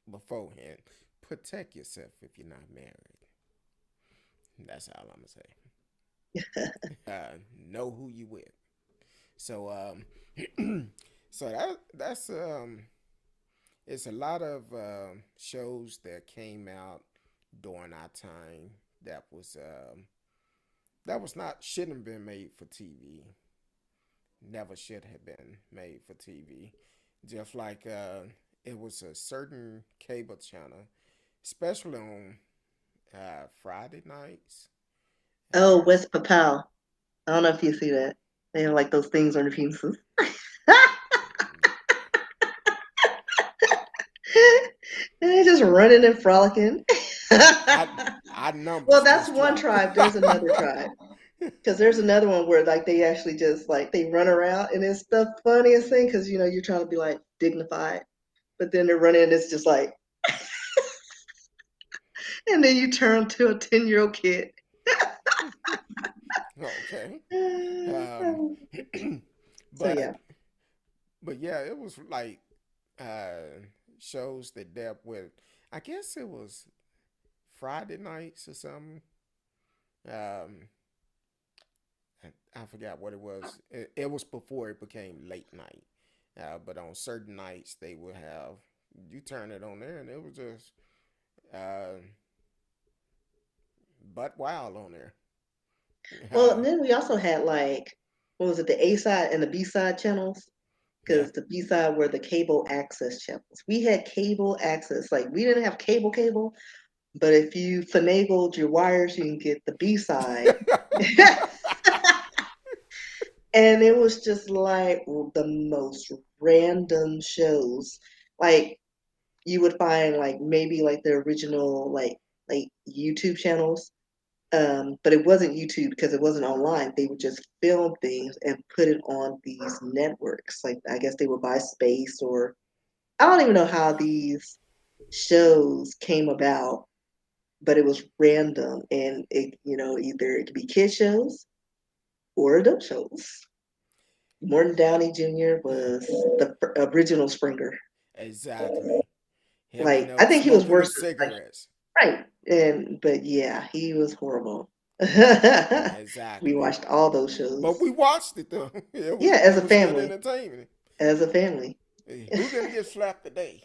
S2: beforehand. Protect yourself if you're not married. That's all I'm gonna say. Know who you with. So so that's it's a lot of shows that came out during our time that was not shouldn't have been made for TV. Never should have been made for TV. Just like it was a certain cable channel, especially on Friday nights.
S3: Oh,
S2: Uh,
S3: West Papal. I don't know if you see that. They have like those things on their penises. They're just running and frolicking.
S2: I I
S3: Well,
S2: numbers
S3: that's
S2: just
S3: one
S2: dropped.
S3: tribe. There's another tribe. Because there's another one where like they actually just like they run around and it's the funniest thing because you're trying to be like dignified, but then they're running and it's just like, and then you turn to a 10-year-old kid.
S2: Okay. Um,
S3: So yeah.
S2: but but yeah, it was like uh, shows that dealt with. I guess it was Friday nights or something. Um, I forgot what it was. It was before it became late night. But on certain nights they would have you turn it on there and it was just uh, butt wild on there.
S3: Well,
S2: Uh,
S3: and then we also had like, what was it, the A side and the B side channels?
S2: yeah.
S3: Because the B side were the cable access channels. We had cable access. Like we didn't have cable, but if you finagled your wires, you can get the B side. And it was just like the most random shows. Like you would find like maybe like the original like YouTube channels. But it wasn't YouTube because it wasn't online. They would just film things and put it on these networks. Like I guess they would buy space or I don't even know how these shows came about, but it was random and either it could be kid shows or adult shows. Morton Downey Jr. was the original Springer.
S2: Exactly. Him in
S3: Like
S2: there
S3: I think he was
S2: smoking the
S3: worse. Like
S2: cigarettes.
S3: Right. But yeah, he was horrible. We
S2: Exactly.
S3: watched all those
S2: But
S3: shows.
S2: we watched it though.
S3: Yeah, as
S2: It
S3: a
S2: was good
S3: family.
S2: entertainment.
S3: As a family.
S2: Hey, who gonna get slapped today?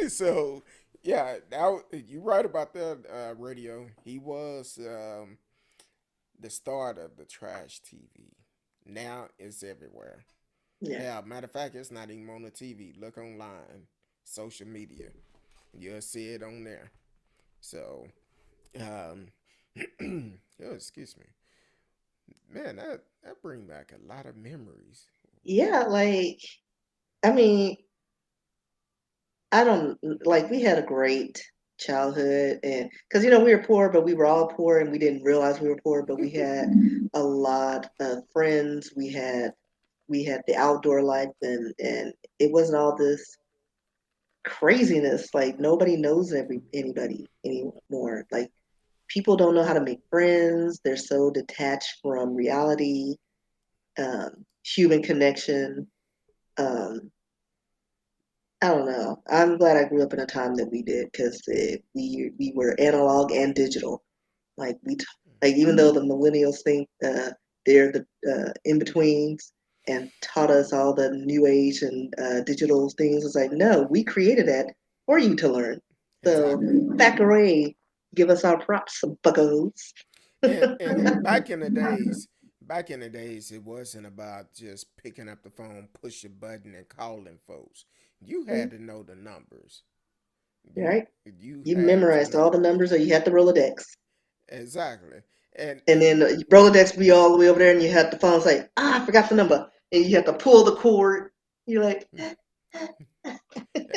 S2: So yeah, now you're right about that, radio. He was the start of the trash TV. Now it's everywhere.
S3: Yeah.
S2: Hell, matter of fact, it's not even on the TV. Look online, social media. You'll see it on there. So, um, oh, excuse me, man. That bring back a lot of memories.
S3: Yeah, like I mean, I don't like we had a great childhood and because we were poor, but we were all poor and we didn't realize we were poor, but we had a lot of friends. We had the outdoor life and it wasn't all this craziness. Like nobody knows anybody anymore. Like people don't know how to make friends. They're so detached from reality, human connection. Um, I don't know. I'm glad I grew up in a time that we did because we were analog and digital. Like like even though the millennials think they're the in betweens and taught us all the new age and digital things, it's like no, we created that for you to learn. So
S2: Exactly.
S3: Thackeray, give us our props, buckos.
S2: And back in the days, it wasn't about just picking up the phone, push a button, and calling folks. You had to know the numbers. You
S3: Right?
S2: you
S3: You
S2: had to
S3: memorized
S2: know
S3: all the numbers, or you had the Rolodex.
S2: exactly. And
S3: And then Rolodex be all the way over there, and you had the phone. It's like, I forgot the number, and you have to pull the cord. You're like,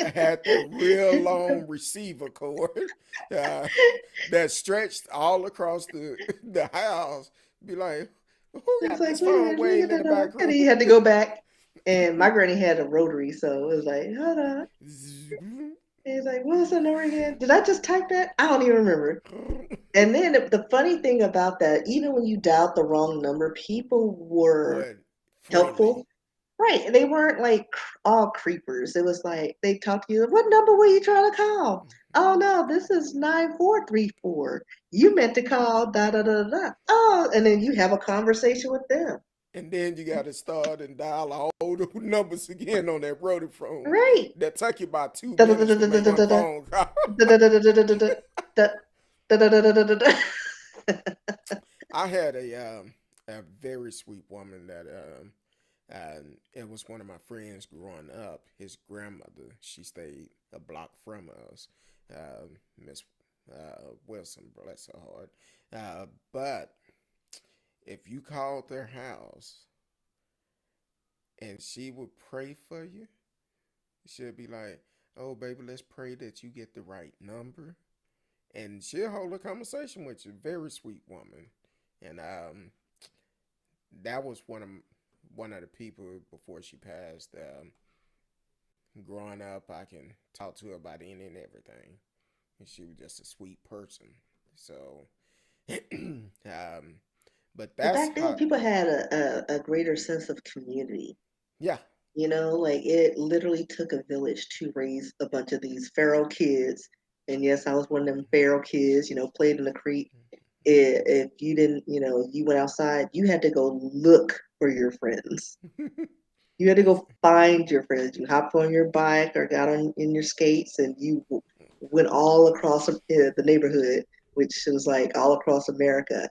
S2: had that real long receiver cord uh, that stretched all across the house. Be like, who
S3: it's
S2: got
S3: like,
S2: this
S3: wait a
S2: phone
S3: minute, let me get
S2: waiting in
S3: that
S2: the
S3: number.
S2: back
S3: And
S2: room?
S3: then you had to go back. And my granny had a rotary, so it was like, hold on. And he's like, what was the number again? Did I just type that? I don't even remember. And then the funny thing about that, even when you dialed the wrong number, people were
S2: What friendly?
S3: helpful. Right. They weren't like all creepers. It was like they talked to you. What number were you trying to call? Oh no, this is 9434. You meant to call da da da da. Oh, and then you have a conversation with them.
S2: And then you got to start and dial all the numbers again on that rotary phone.
S3: Right.
S2: That took you about two
S3: Da da da
S2: minutes
S3: da
S2: to
S3: da
S2: make
S3: da
S2: one
S3: da da
S2: phone call.
S3: da da da da da da da da da da da da da da.
S2: I had a very sweet woman that it was one of my friends growing up. His grandmother, she stayed a block from us, Miss Wilson, bless her heart. But if you called their house and she would pray for you, she'll be like, "Oh, baby, let's pray that you get the right number." And she'll hold a conversation with you. Very sweet woman. And that was one of the people before she passed. Growing up, I can talk to her about any and everything. And she was just a sweet person. So, but
S3: But
S2: that's
S3: back then,
S2: how.
S3: people had a greater sense of community.
S2: Yeah,
S3: Like it literally took a village to raise a bunch of these feral kids. And yes, I was one of them feral kids, played in the creek. If you didn't, you went outside, you had to go look for your friends. You had to
S2: that's
S3: go find your friends. You hopped on your bike or got on in your skates and you went all across the neighborhood, which was like all across America.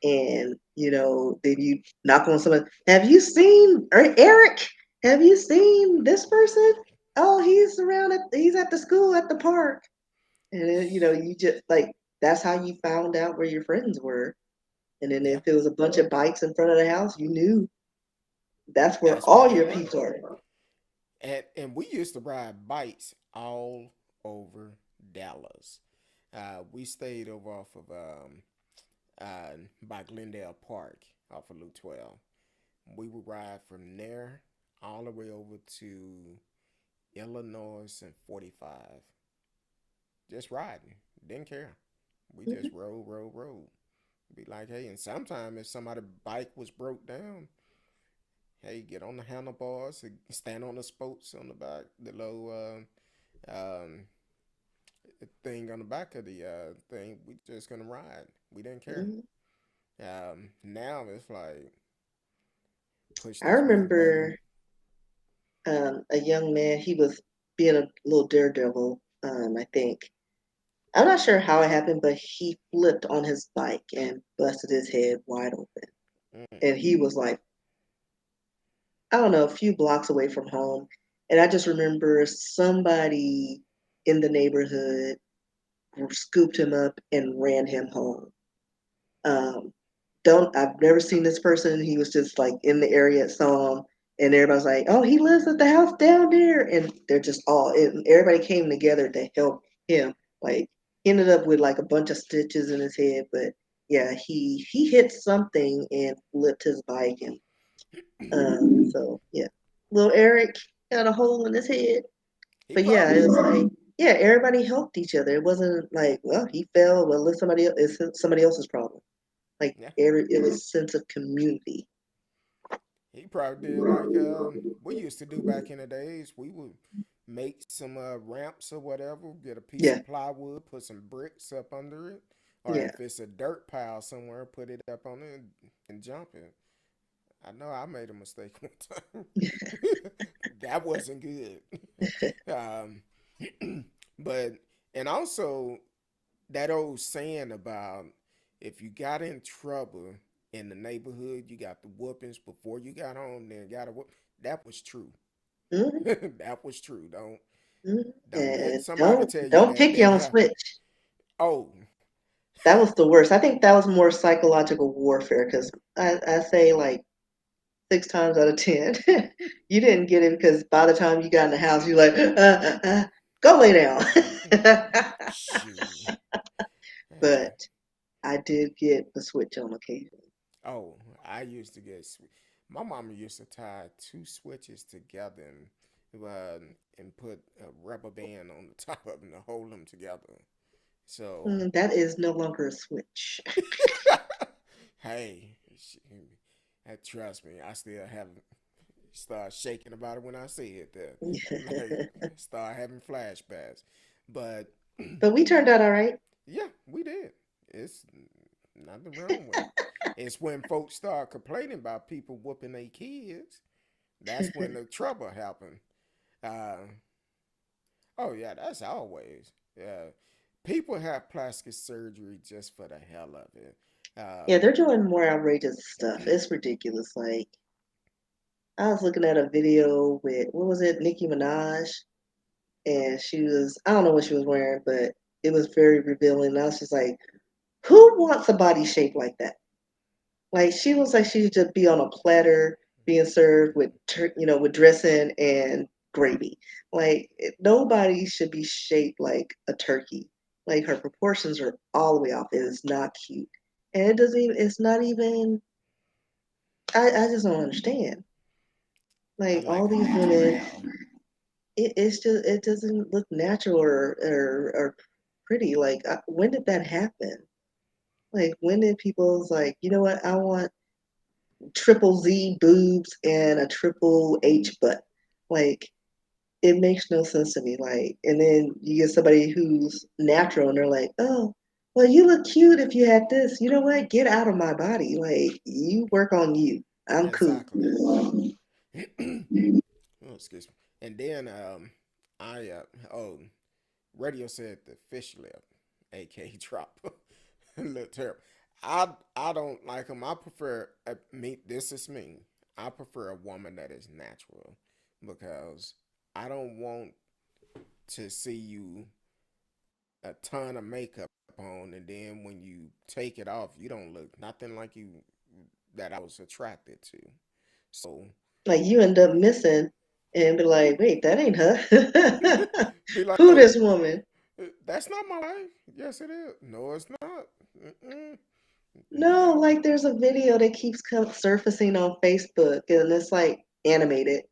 S3: And then you knock on someone. Have you seen Eric? Have you seen this person? Oh, he's at the school at the park. And then, you just like that's how you found out where your friends were. And then
S2: yeah.
S3: if it was a bunch of bikes in front of the house, you knew that's where
S2: That's where
S3: all
S2: they
S3: your
S2: were.
S3: peeps are.
S2: And we used to ride bikes all over Dallas. We stayed over off of by Glendale Park off of Loop 12. We would ride from there all the way over to Illinois and 45. Just riding. Didn't care. We
S3: Mhm.
S2: just rode. Be like, hey, and sometimes if somebody's bike was broke down, hey, get on the handlebars, stand on the spokes on the back, the low, um, thing on the back of the thing. We just gonna ride. We didn't care.
S3: Mhm.
S2: Now it's like push
S3: I
S2: this mute button.
S3: remember a young man. He was being a little daredevil. I think I'm not sure how it happened, but he flipped on his bike and busted his head wide open.
S2: Mm.
S3: And he was like, I don't know, a few blocks away from home. And I just remember somebody in the neighborhood scooped him up and ran him home. Um, don't I've never seen this person. He was just like in the area at some, and everybody's like, "Oh, he lives at the house down there," and they're just all. And everybody came together to help him. Like he ended up with like a bunch of stitches in his head, but yeah, he hit something and flipped his bike, and so yeah, little Eric got a hole in his head.
S2: He
S3: But yeah,
S2: probably
S3: it was
S2: did.
S3: like yeah, everybody helped each other. It wasn't like well he fell, well let somebody else. It's somebody else's problem. Like
S2: Yeah,
S3: it was a sense of community.
S2: he probably did like we used to do back in the days. We would make some ramps or whatever, get a piece
S3: Yeah,
S2: of plywood, put some bricks up under it, or
S3: yeah.
S2: if it's a dirt pile somewhere, put it up on it and jump it. I know I made a mistake one time. That wasn't good. um, but and also that old saying about if you got in trouble in the neighborhood, you got the whoopings before you got home, then got a whoop. That was true.
S3: Hmm.
S2: That was true.
S3: Hmm.
S2: Don't let
S3: And
S2: somebody tell you
S3: don't
S2: that
S3: pick your
S2: didn't
S3: own
S2: happen.
S3: switch.
S2: Oh,
S3: That was the worst. I think that was more psychological warfare because I say like 6 times out of 10, you didn't get it because by the time you got in the house, you're like, go lay down.
S2: shoot.
S3: But I did get the switch on occasion.
S2: Oh, I used to get. My mama used to tie two switches together and put a rubber band on the top of them to hold them together. So,
S3: That is no longer a switch.
S2: hey, trust me, I still haven't start shaking about it when I see it. That like start having flashbacks, but
S3: But we turned out all right.
S2: yeah, we did. It's nothing wrong with it. It's when folks start complaining about people whooping their kids. That's when the trouble happened. Uh, oh yeah, that's always. Yeah, people have plastic surgery just for the hell of it.
S3: Yeah, they're doing more outrageous stuff. It's ridiculous. Like I was looking at a video with what was it, Nicki Minaj, and she was I don't know what she was wearing, but it was very revealing. And I was just like, who wants a body shape like that? Like she looks like she should be on a platter being served with with dressing and gravy. Like nobody should be shaped like a turkey. Like her proportions are all the way off. It is not cute. And it doesn't even it's not even I just don't understand.
S2: I
S3: Like all
S2: like a
S3: these
S2: natural
S3: women,
S2: hair.
S3: it's just it doesn't look natural or pretty. Like when did that happen? Like when did people's like, you know what, I want triple Z boobs and a triple H butt. Like it makes no sense to me. Like, and then you get somebody who's natural and they're like, oh, well, you look cute if you had this. You know what? Get out of my body. Like, you work on you. I'm cool.
S2: Exactly. Oh, excuse me. And then I oh, radio said the fish lip, aka drop. Look terrible. I don't like them. I prefer me. This is me. I prefer a woman that is natural because I don't want to see you a ton of makeup on, and then when you take it off, you don't look nothing like you that I was attracted to. So
S3: Like, you end up missing and be like, wait, that ain't her.
S2: be like,
S3: Who this woman?
S2: that's not my wife. Yes, it is. No, it's not. Mm-mm.
S3: No,
S2: Yeah.
S3: like there's a video that keeps surfacing on Facebook and it's like animated.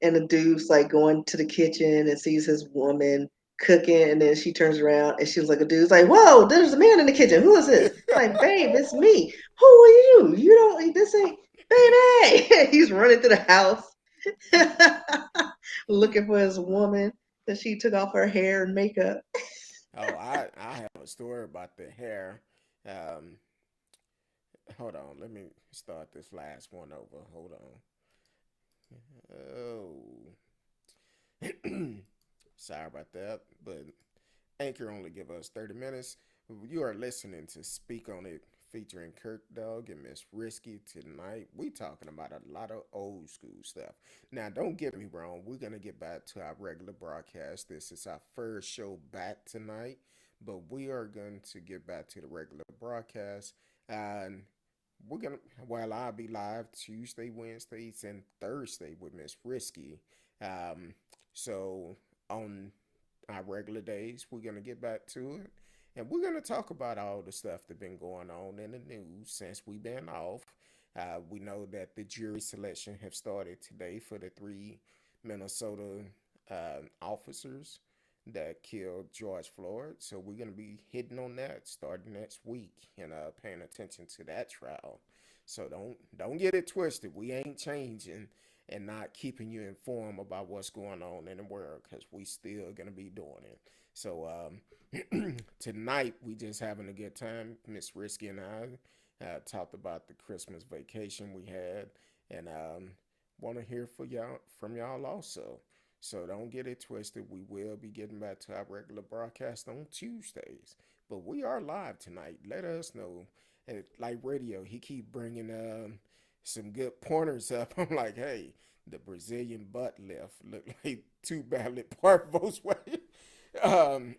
S3: And the dude's like going to the kitchen and sees his woman cooking and then she turns around and she's like a dude's like, whoa, there's a man in the kitchen. Who is this? Like, babe, it's me. Who are you? You don't this ain't baby. He's running through the house looking for his woman because she took off her hair and makeup.
S2: Oh a story about the hair. Um, Hold on, let me start this last one over. Hold on. Oh, sorry about that, but Anchor only give us 30 minutes. You are listening to Speak On It featuring Kirk Dog and Miss Risky tonight. We talking about a lot of old school stuff. Now, don't get me wrong. We're going to get back to our regular broadcast. This is our first show back tonight, but we are going to get back to the regular broadcast. And we're going to, well, I'll be live Tuesday, Wednesdays, and Thursday with Miss Risky. Um, so on our regular days, we're going to get back to it. And we're going to talk about all the stuff that's been going on in the news since we've been off. We know that the jury selection have started today for the three Minnesota officers that killed George Floyd. So we're going to be hitting on that starting next week and paying attention to that trial. So don't get it twisted. We ain't changing and not keeping you informed about what's going on in the world because we still going to be doing it. So tonight we just having a good time. Miss Risky and I talked about the Christmas vacation we had and want to hear from y'all also. So don't get it twisted. We will be getting back to our regular broadcast on Tuesdays. But we are live tonight. Let us know. And like radio, he keep bringing some good pointers up. I'm like, hey, the Brazilian butt lift look like two badly parked Volkswagen. Um,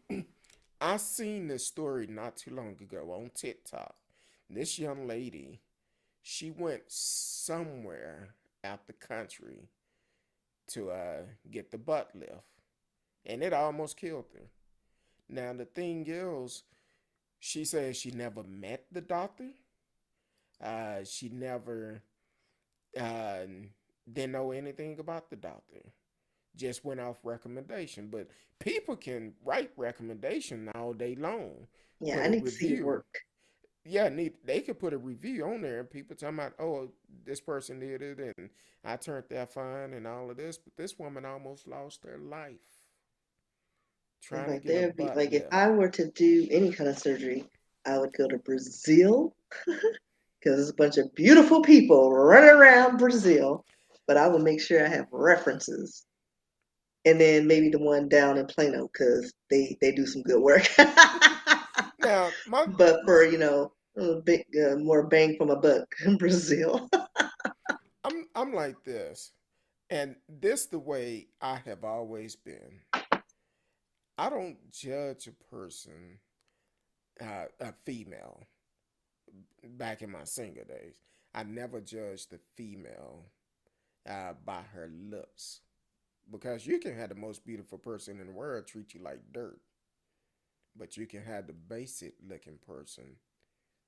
S2: I seen this story not too long ago on TikTok. This young lady, she went somewhere out the country to get the butt lift, and it almost killed her. Now the thing is, she says she never met the doctor. She never didn't know anything about the doctor. Just went off recommendation. But people can write recommendation all day long.
S3: Yeah,
S2: Put
S3: I
S2: a
S3: need to see
S2: review.
S3: work.
S2: Yeah, they could put a review on there and people talking about, oh, this person did it and I turned that fine and all of this. But this woman almost lost her life
S3: It's
S2: trying to
S3: like
S2: get a
S3: there'd be
S2: butt
S3: like if
S2: lift.
S3: I were to do any kind of surgery, I would go to Brazil because there's a bunch of beautiful people running around Brazil. But I will make sure I have references, and then maybe the one down in Plano because they do some good work.
S2: Now,
S3: But for a big more bang for my buck in Brazil.
S2: I'm like this, and this the way I have always been. I don't judge a person, a female. Back in my single days, I never judged the female by her looks because you can have the most beautiful person in the world treat you like dirt, but you can have the basic looking person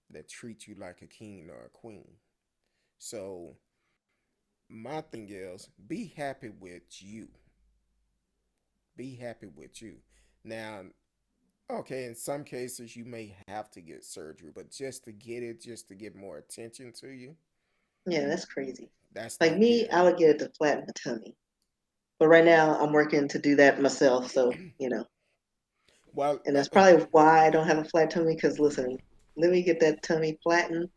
S2: that treats you like a king or a queen. So my thing is, be happy with you. Be happy with you. Now, okay, in some cases you may have to get surgery, but just to get it, just to get more attention to you,
S3: Yeah, that's crazy.
S2: that's
S3: Like
S2: not
S3: me,
S2: good.
S3: I would get it to flatten the tummy. But right now, I'm working to do that myself. So.
S2: Well,
S3: And that's probably why I don't have a flat tummy. Because listen, let me get that tummy flattened.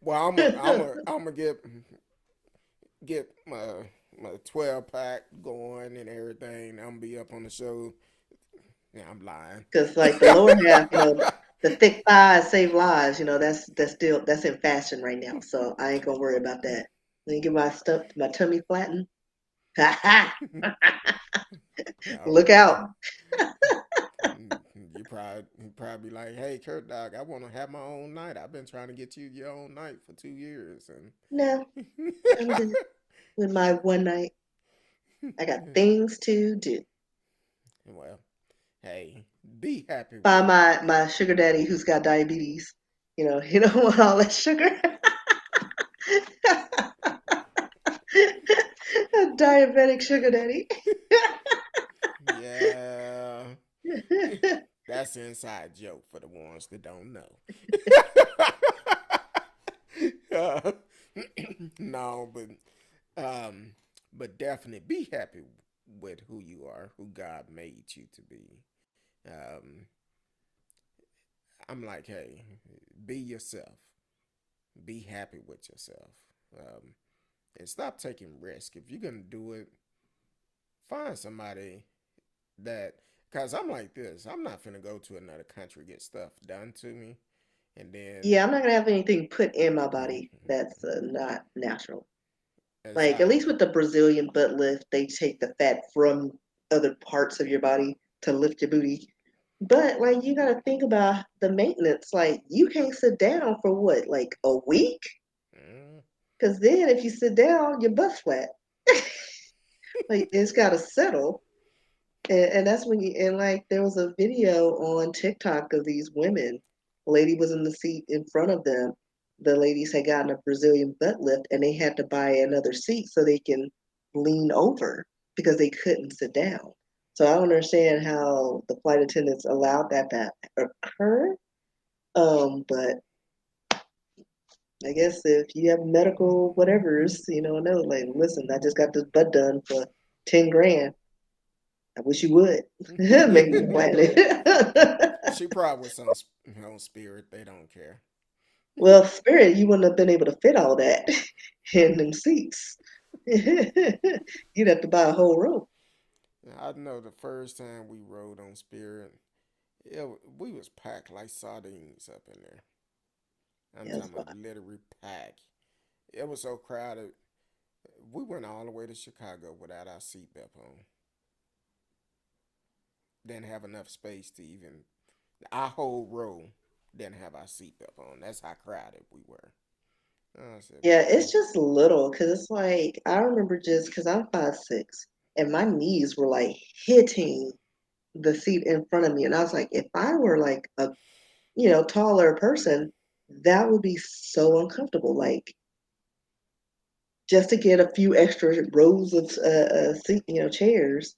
S2: well, I'm gonna get my 12 pack going and everything. I'm gonna be up on the show. Yeah, I'm lying.
S3: Because like the lower half, the thick thighs save lives. That's in fashion right now. So I ain't gonna worry about that. Let me get my tummy flattened. Ha ha! Look
S2: Okay.
S3: out.
S2: You probably be like, hey, Kurt Dog, I want to have my own night. I've been trying to get you your own night for 2 years,
S3: No,
S2: and
S3: I'm good with my one night. I got things to do.
S2: well, hey, be happy
S3: Find
S2: with.
S3: my sugar daddy who's got diabetes. He don't want all that sugar. A diabetic sugar daddy.
S2: Yeah, that's an inside joke for the ones that don't know. Uh, no, but definitely be happy with who you are, who God made you to be. Um, I'm like, hey, be yourself. Be happy with yourself. Um, and stop taking risk. If you're gonna do it, find somebody that. Cause I'm like this. I'm not finna go to another country get stuff done to me, and then
S3: Yeah, I'm not gonna have anything put in my body that's not natural. Like at least
S2: exactly,
S3: with the Brazilian butt lift, they take the fat from other parts of your body to lift your booty. But like you gotta think about the maintenance. Like you can't sit down for what, like a week?
S2: mm,
S3: Because then if you sit down, your butt's flat. Like it's gotta settle. And that's when you and like there was a video on TikTok of these women. A lady was in the seat in front of them. The ladies had gotten a Brazilian butt lift and they had to buy another seat so they can lean over because they couldn't sit down. So I don't understand how the flight attendants allowed that to occur. But I guess if you have medical whatevers, no, like listen, I just got this butt done for 10 grand. I wish you would make me plan it.
S2: she probably was on spirit. They don't care.
S3: Well, Spirit, you wouldn't have been able to fit all that in them seats. You'd have to buy a whole room.
S2: I know the first time we rode on Spirit, we was packed like sardines up in there. I'm
S3: Yes,
S2: talking about literally packed. It was so crowded. We went all the way to Chicago without our seatbelt on. Didn't have enough space to even our whole row didn't have our seatbelt on. That's how crowded we were. I said,
S3: yeah,
S2: boy,
S3: it's just little because it's like I remember just because I'm 5'6" and my knees were like hitting the seat in front of me, and I was like, if I were like a taller person, that would be so uncomfortable. Like just to get a few extra rows of seat, chairs,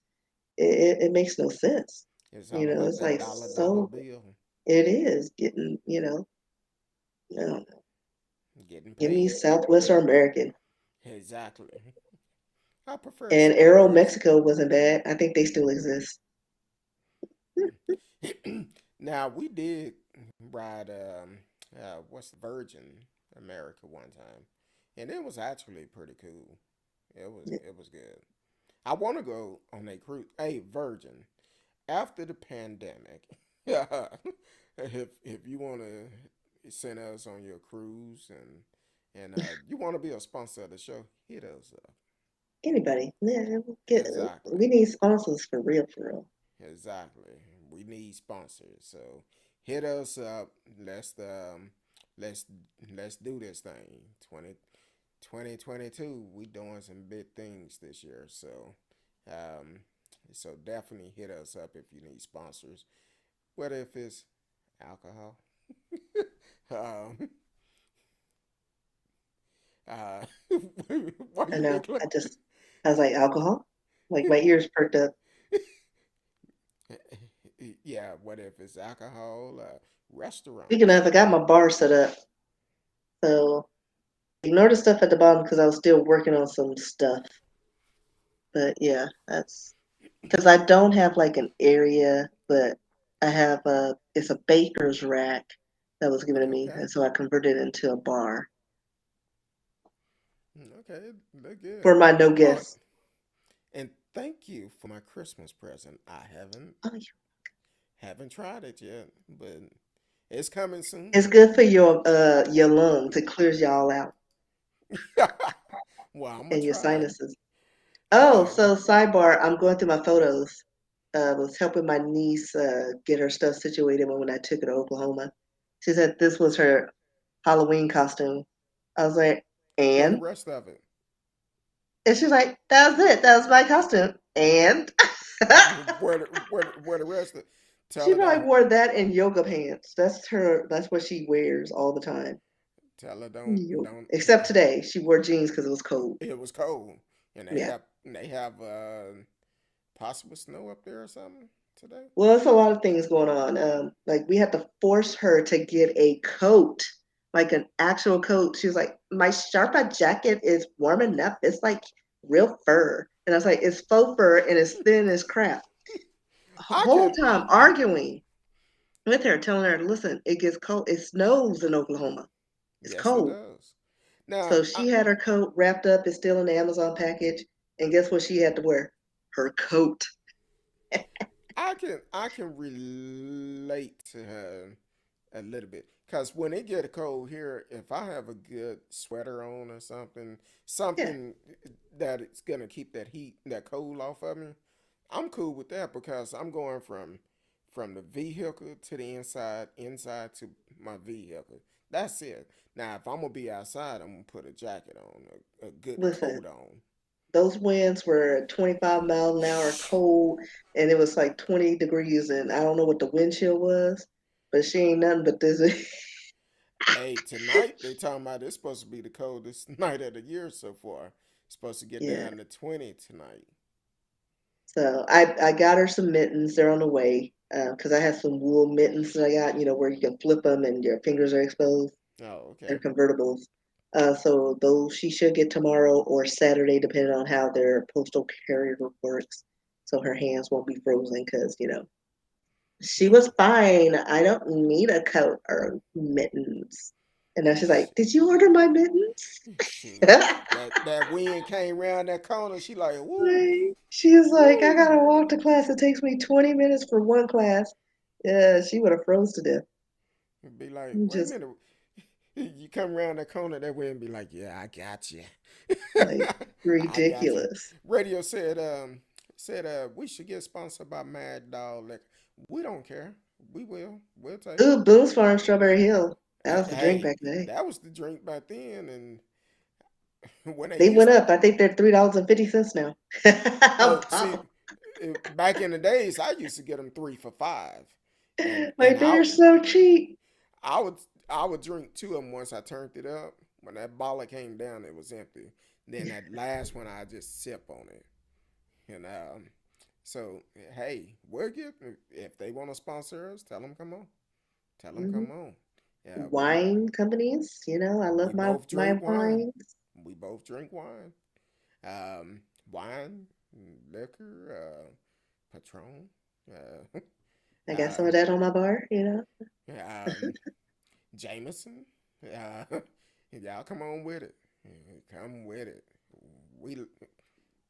S3: it makes no sense.
S2: it's all about
S3: It's
S2: that
S3: like
S2: dollar
S3: so.
S2: bill.
S3: It is getting, I don't know.
S2: Getting
S3: Give me
S2: paid.
S3: Southwest or American.
S2: Exactly. I prefer
S3: And Aero
S2: Spirit.
S3: Mexico wasn't bad. I think they still exist.
S2: Now we did ride what's the Virgin America one time, and it was actually pretty cool. It was good. I want to go on a cruise. Hey, Virgin, after the pandemic, if you want to send us on your cruise and you want to be a sponsor of the show, hit us up.
S3: Anybody? Yeah,
S2: Exactly.
S3: we need sponsors for real, for real.
S2: Exactly. We need sponsors. So hit us up. Let's let's do this thing. 2022. We doing some big things this year. Um so definitely hit us up if you need sponsors. Whether if it's alcohol. um uh why
S3: I
S2: you
S3: know.
S2: look like
S3: I was like, alcohol? Like my ears perked up.
S2: yeah, what if it's alcohol,
S3: Speaking
S2: restaurants.
S3: of, I got my bar set up. So ignore the stuff at the bottom because I was still working on some stuff. But yeah, that's because I don't have like an area, but I have it's a baker's rack that was given to me,
S2: Okay.
S3: and so I converted it into a bar
S2: Okay, look good.
S3: for my no
S2: Oh,
S3: guests.
S2: and thank you for my Christmas present. I
S3: Oh,
S2: haven't tried it yet, but it's coming soon.
S3: it's good for your lungs. It clears y'all out
S2: Well, I'm gonna
S3: and your
S2: try it.
S3: sinuses. Oh,
S2: Um,
S3: so sidebar, I'm going through my photos. Was helping my niece get her stuff situated when I took her to Oklahoma. She said this was her Halloween costume. I was like,
S2: where the
S3: and?
S2: rest of it?
S3: And she's like, that was it. That was my costume. And?
S2: Where the rest of? Tell
S3: She
S2: her
S3: probably
S2: don't.
S3: wore that in yoga pants. That's what she wears all the time.
S2: Tell her don't.
S3: Except today. She wore jeans because it was cold.
S2: It was cold, and
S3: Yeah.
S2: they have possible snow up there or something today.
S3: Well, it's a lot of things going on. Like we had to force her to get a coat, like an actual coat. She was like, "My Sharpa jacket is warm enough. It's like real fur." And I was like, "It's faux fur and it's thin as crap."
S2: I
S3: whole
S2: can.
S3: time arguing with her, telling her, listen, it gets cold. It snows in Oklahoma. It's
S2: Yes, it
S3: cold.
S2: does. Now,
S3: So she had her coat wrapped up. It's still in the Amazon package. And guess what she had to wear? Her coat.
S2: I can relate to her a little bit because when it get cold here, if I have a good sweater on or something,
S3: Yeah.
S2: something that it's gonna keep that heat, that cold off of me, I'm cool with that because I'm going from the vehicle to the inside, inside to my vehicle. That's it. Now, if I'm gonna be outside, I'm gonna put a jacket on, a good
S3: Listen,
S2: coat on.
S3: those winds were 25 miles an hour cold, and it was like 20 degrees. And I don't know what the wind chill was, but she ain't nothing but this.
S2: Hey, tonight they talking about it's supposed to be the coldest night of the year so far. It's supposed to get
S3: Yeah.
S2: down to 20 tonight.
S3: So I got her some mittens. They're on the way because I have some wool mittens that I got, where you can flip them and your fingers are exposed.
S2: Oh,
S3: They're
S2: okay.
S3: convertibles. So those she should get tomorrow or Saturday, depending on how their postal carrier works. So her hands won't be frozen because, she
S2: Yeah.
S3: was fine. I don't need a coat or mittens. And now she's like, did you order my mittens?
S2: Shoot. That wind came around that corner. She like, woo,
S3: She was like, I
S2: woo.
S3: gotta walk to class. It takes me 20 minutes for one class. Yeah, she would have froze to death.
S2: Be like, wait a
S3: Just
S2: minute. You come around that corner, that wind be like, yeah, I got you.
S3: like
S2: I got you.
S3: ridiculous.
S2: Radio said we should get sponsored by Mad Dog. Like, we don't care. We will. We'll take it.
S3: Ooh, Boone's Farm Strawberry Hill. That was the drink
S2: Hey,
S3: back in the day.
S2: that was the drink back then, and when they
S3: They went
S2: used
S3: up. I think they're $3.50 now. A
S2: oh see,
S3: bottle.
S2: back in the days, I used to get them 3 for $5, and
S3: Like they are so cheap.
S2: I would I would drink two of them once I turned it up. When that bottle came down, it was empty. Then that last one, I just sip on it, and so hey, we're good. If they want to sponsor us, tell them come on. Tell them
S3: Hmm.
S2: come on. Yeah,
S3: Wine companies, I love
S2: we both
S3: my
S2: drink wine.
S3: wines.
S2: We both drink wine. Wine, liquor, Patron,
S3: I got some
S2: uh,
S3: of that on my bar.
S2: um, Jameson. Uh, y'all come on with it. Come with it. We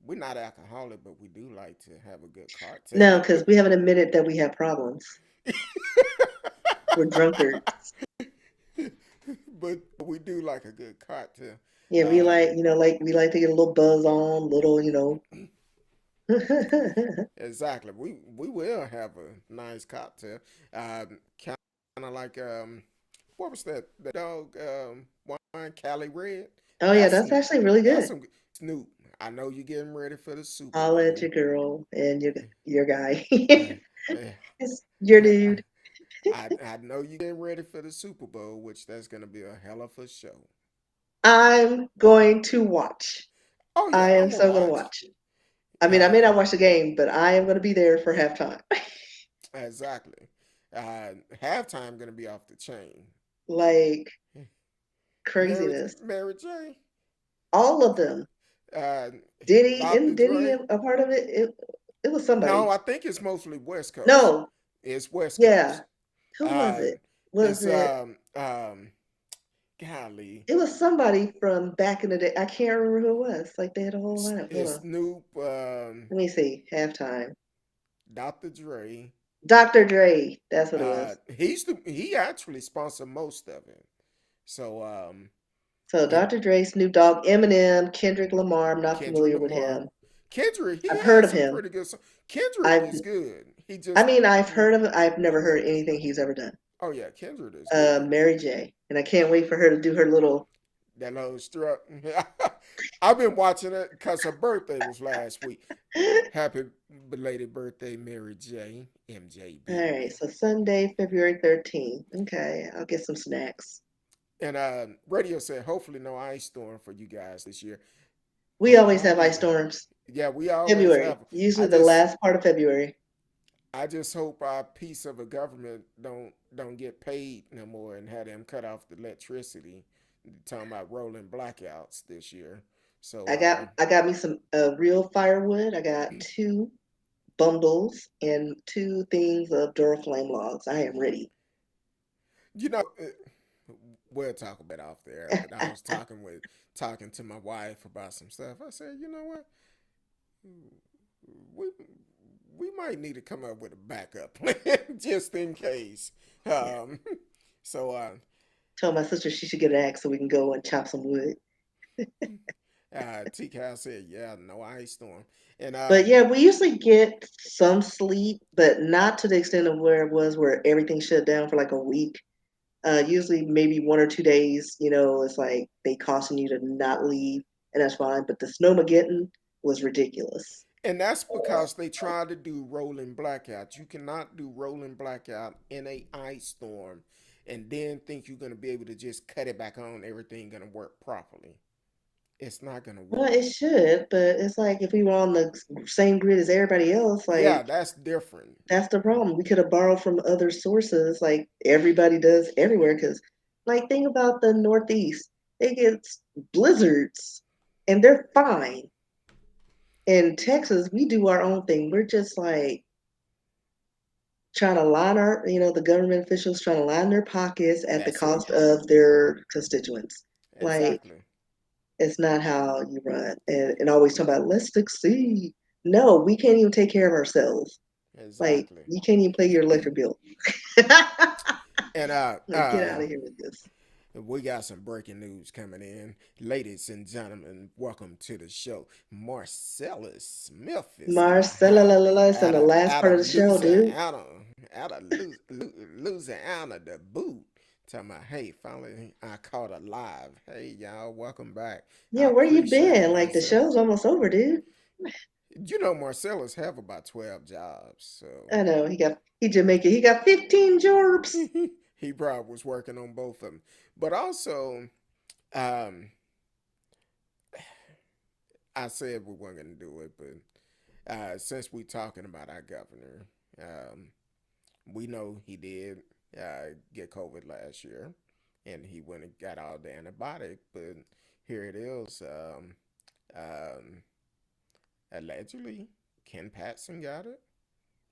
S2: we're not alcoholic, but we do like to have a good
S3: No,
S2: cocktail.
S3: because we haven't admitted that we have problems. We're drunkards.
S2: But we do like a good cocktail.
S3: Yeah, we
S2: Um,
S3: like we like to get a little buzz on, little.
S2: exactly. We will have a nice cocktail. Kind of like what was that? The dog wine, Cali Red.
S3: Oh yeah,
S2: That's
S3: that's
S2: some.
S3: actually really
S2: That's
S3: good.
S2: some Snoop. I know you're getting ready for the Super
S3: Holla at
S2: Bowl.
S3: your girl and your guy.
S2: Uh, uh,
S3: It's your
S2: I,
S3: dude.
S2: I know you're getting ready for the Super Bowl, which that's gonna be a hell of a show.
S3: I'm going to watch.
S2: Oh yeah,
S3: I am
S2: I'm gonna
S3: so gonna
S2: watch.
S3: watch. I mean, I may
S2: Uh,
S3: not watch the game, but I am gonna be there for halftime.
S2: exactly. Halftime gonna be off the chain.
S3: Like
S2: Mary
S3: craziness.
S2: Mary J.
S3: All of them.
S2: Uh,
S3: Diddy,
S2: Dr.
S3: isn't Diddy
S2: Dre.
S3: a part of it? It was
S2: No,
S3: somebody.
S2: I think it's mostly West Coast.
S3: No,
S2: It's West
S3: yeah.
S2: Coast.
S3: Who was
S2: Uh,
S3: it? Was
S2: it's
S3: it?
S2: golly.
S3: It was somebody from back in the day. I can't remember who it was. Like they had a whole lineup. Hold
S2: It's
S3: on.
S2: Snoop,
S3: Let me see. Halftime.
S2: Dr. Dre.
S3: Dr. Dre. That's what it was.
S2: He actually sponsored most of it. So
S3: So
S2: and
S3: Dr. Dre, Snoop Dogg, Eminem, Kendrick Lamar. I'm not
S2: Kendrick
S3: familiar with
S2: Lamar.
S3: him.
S2: Kendrick, he
S3: I've heard
S2: has
S3: of
S2: some
S3: him.
S2: pretty good songs. Kendrick
S3: I've
S2: is good. He
S3: I
S2: just
S3: mean I've heard of him. I've never heard anything he's ever done.
S2: oh yeah, Kendrick is good.
S3: Mary J. And I can't wait for her to do her little.
S2: That little strut. I've been watching it because her birthday was last week. Happy belated birthday, Mary J.
S3: All
S2: MJB.
S3: right, so Sunday, February 13th. Okay, I'll get some snacks.
S2: And radio said, hopefully no ice storm for you guys this year.
S3: We
S2: Oh
S3: always
S2: my
S3: have ice
S2: goodness.
S3: storms.
S2: Yeah, we always
S3: February,
S2: have them.
S3: usually
S2: I
S3: the
S2: just
S3: last part of February.
S2: I just hope our piece of a government don't get paid no more and have them cut off the electricity. Talking about rolling blackouts this year. So
S3: I got me some real firewood. I got two. bundles and 2 things of Duraflame logs. I am ready.
S2: You know, we'll talk about it off there. But I was talking to my wife about some stuff. I said, you know what, we we might need to come up with a backup plan just in case.
S3: Yeah.
S2: Um, so
S3: Told my sister she should get an axe so we can go and chop some wood.
S2: T Cal said, yeah, no ice storm. And
S3: But yeah, we usually get some sleep, but not to the extent of where it was where everything shut down for like a week. Usually maybe 1 or 2 days, it's like they caution you to not leave, and that's fine. But the snowmageddon was ridiculous.
S2: and that's because they try to do rolling blackouts. You cannot do rolling blackout in a ice storm and then think you're going to be able to just cut it back on, everything going to work properly. It's not going to
S3: Well,
S2: work.
S3: it should, but it's like if we were on the same grid as everybody else,
S2: Yeah,
S3: like
S2: that's different.
S3: that's the problem. We could have borrowed from other sources, like everybody does everywhere. Because, like, think about the Northeast; they get blizzards, and they're fine. In Texas, we do our own thing. We're just like trying to line the government officials trying to line their pockets at the
S2: That's it.
S3: cost of their constituents. Like,
S2: Exactly.
S3: it's not how you run. And always talking about let's succeed. No, we can't even take care of ourselves. Like,
S2: Exactly.
S3: you can't even pay your electric bill.
S2: And
S3: Like, get out of here with this.
S2: we got some breaking news coming in. Ladies and gentlemen, welcome to the show. Marcellus Smith is in the
S3: Marcella
S2: house
S3: is on the last
S2: out
S3: part of
S2: of
S3: the show, dude.
S2: Louisiana, out of Louisiana to boot. Talking about, hey, finally I caught a live. Hey, y'all, welcome back.
S3: Yeah,
S2: I
S3: where you
S2: appreciate it,
S3: been? Like, the show's
S2: Marcellus.
S3: almost over, dude.
S2: You know, Marcellus have about 12 jobs, so
S3: I know he Jamaican. He got 15 jobs.
S2: he probably was working on both of them. But also, um, I said we weren't going to do it, but since we're talking about our governor, um, we know he did get COVID last year, and he went and got all the antibiotic. But here it is. Um, Allegedly, Ken Patson got it,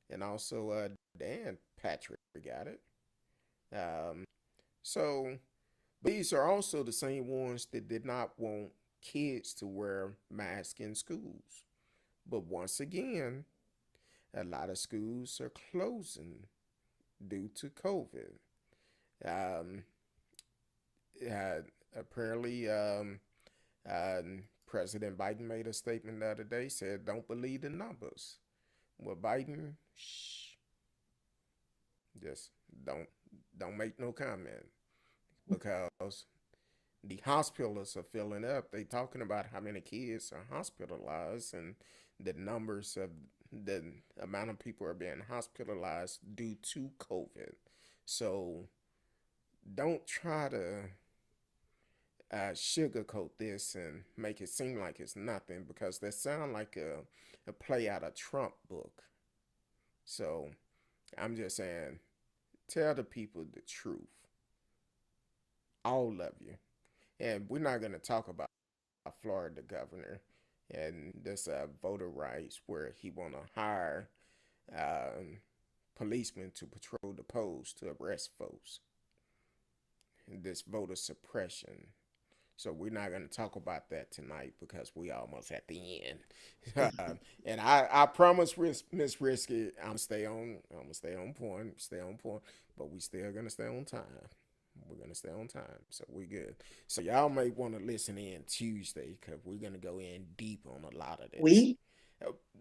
S2: and also Dan Patrick got it. Um, so these are also the same ones that did not want kids to wear masks in schools. But once again, a lot of schools are closing due to COVID. Um, uh, Apparently, uh, President Biden made a statement the other day, said, don't believe the numbers. Well, Biden, shh, just don't don't make no comment because the hospitals are filling up. They talking about how many kids are hospitalized and the numbers of the amount of people are being hospitalized due to COVID. So don't try to sugarcoat this and make it seem like it's nothing because that sounds like a play out of Trump book. So I'm just saying, tell the people the truth, all of you. And we're not going to talk about Florida governor and this voter rights where he want to hire policemen to patrol the polls to arrest folks. This voter suppression. So we're not going to talk about that tonight because we almost at the end. And I promise Miss Risky, I'm gonna stay on point, but we still gonna stay on time. We're gonna stay on time, so we good. So y'all may want to listen in Tuesday because we're gonna go in deep on a lot of this.
S3: We?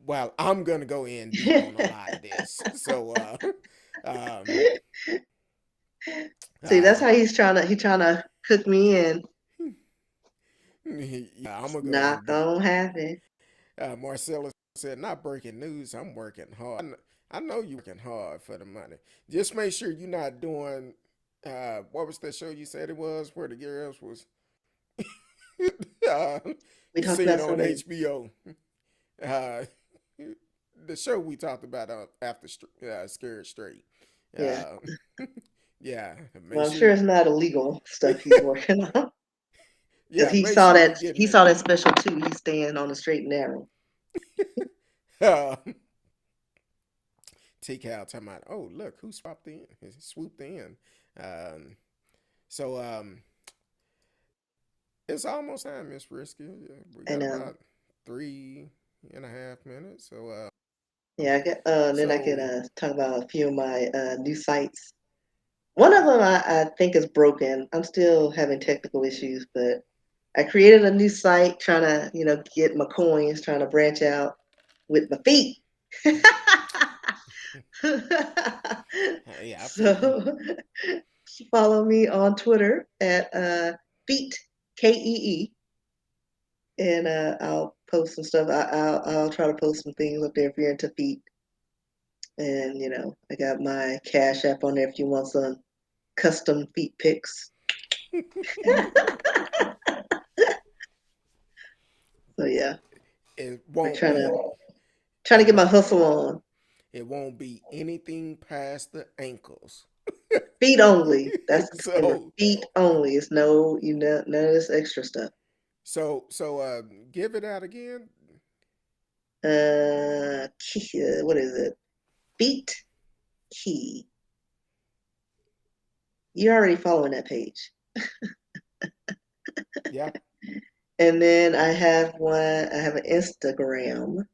S2: Well, I'm gonna go in deep on a lot of this. So um,
S3: See, that's
S2: uh,
S3: how he trying to cook me in.
S2: yeah, I'm
S3: It's
S2: gonna go in
S3: not
S2: deep.
S3: gonna happen.
S2: Marcella said, not breaking news. I'm working hard. I know you're working hard for the money. Just make sure you're not doing, what was that show you said it was where the girls was uh,
S3: We talked
S2: seen
S3: about so
S2: on
S3: many.
S2: HBO? Uh, the show we talked about after Scared Straight.
S3: Yeah.
S2: Uh, yeah, make
S3: Well, I'm
S2: sure,
S3: sure it's not illegal stuff he's working on. Because
S2: yeah, make sure you're getting
S3: he
S2: it.
S3: saw that special too. He's staying on the straight and narrow.
S2: Uh, T-Cal talking about, oh, look, who swooped in. Um, so it's almost time, Miss Risky. We got
S3: And
S2: about 3.5 minutes.
S3: yeah, then I can
S2: So
S3: talk about a few of my new sites. One of them I think is broken. I'm still having technical issues, but I created a new site trying to, get my coins, trying to branch out with my feet.
S2: hey, I feel you.
S3: So follow me on Twitter at feet KEE, and I'll post some stuff. I'll try to post some things up there if you're into feet. And I got my Cash App on there if you want some custom feet pics. So yeah,
S2: It
S3: we're
S2: won't
S3: trying
S2: be.
S3: to trying to
S2: It
S3: get my
S2: won't.
S3: hustle on.
S2: It won't be anything past the ankles.
S3: Feet only. That's the disclaimer.
S2: so
S3: Feet only. It's none of this extra stuff.
S2: so give it out again.
S3: What is it? Feet key. You're already following that page.
S2: Yeah.
S3: And then I have an Instagram.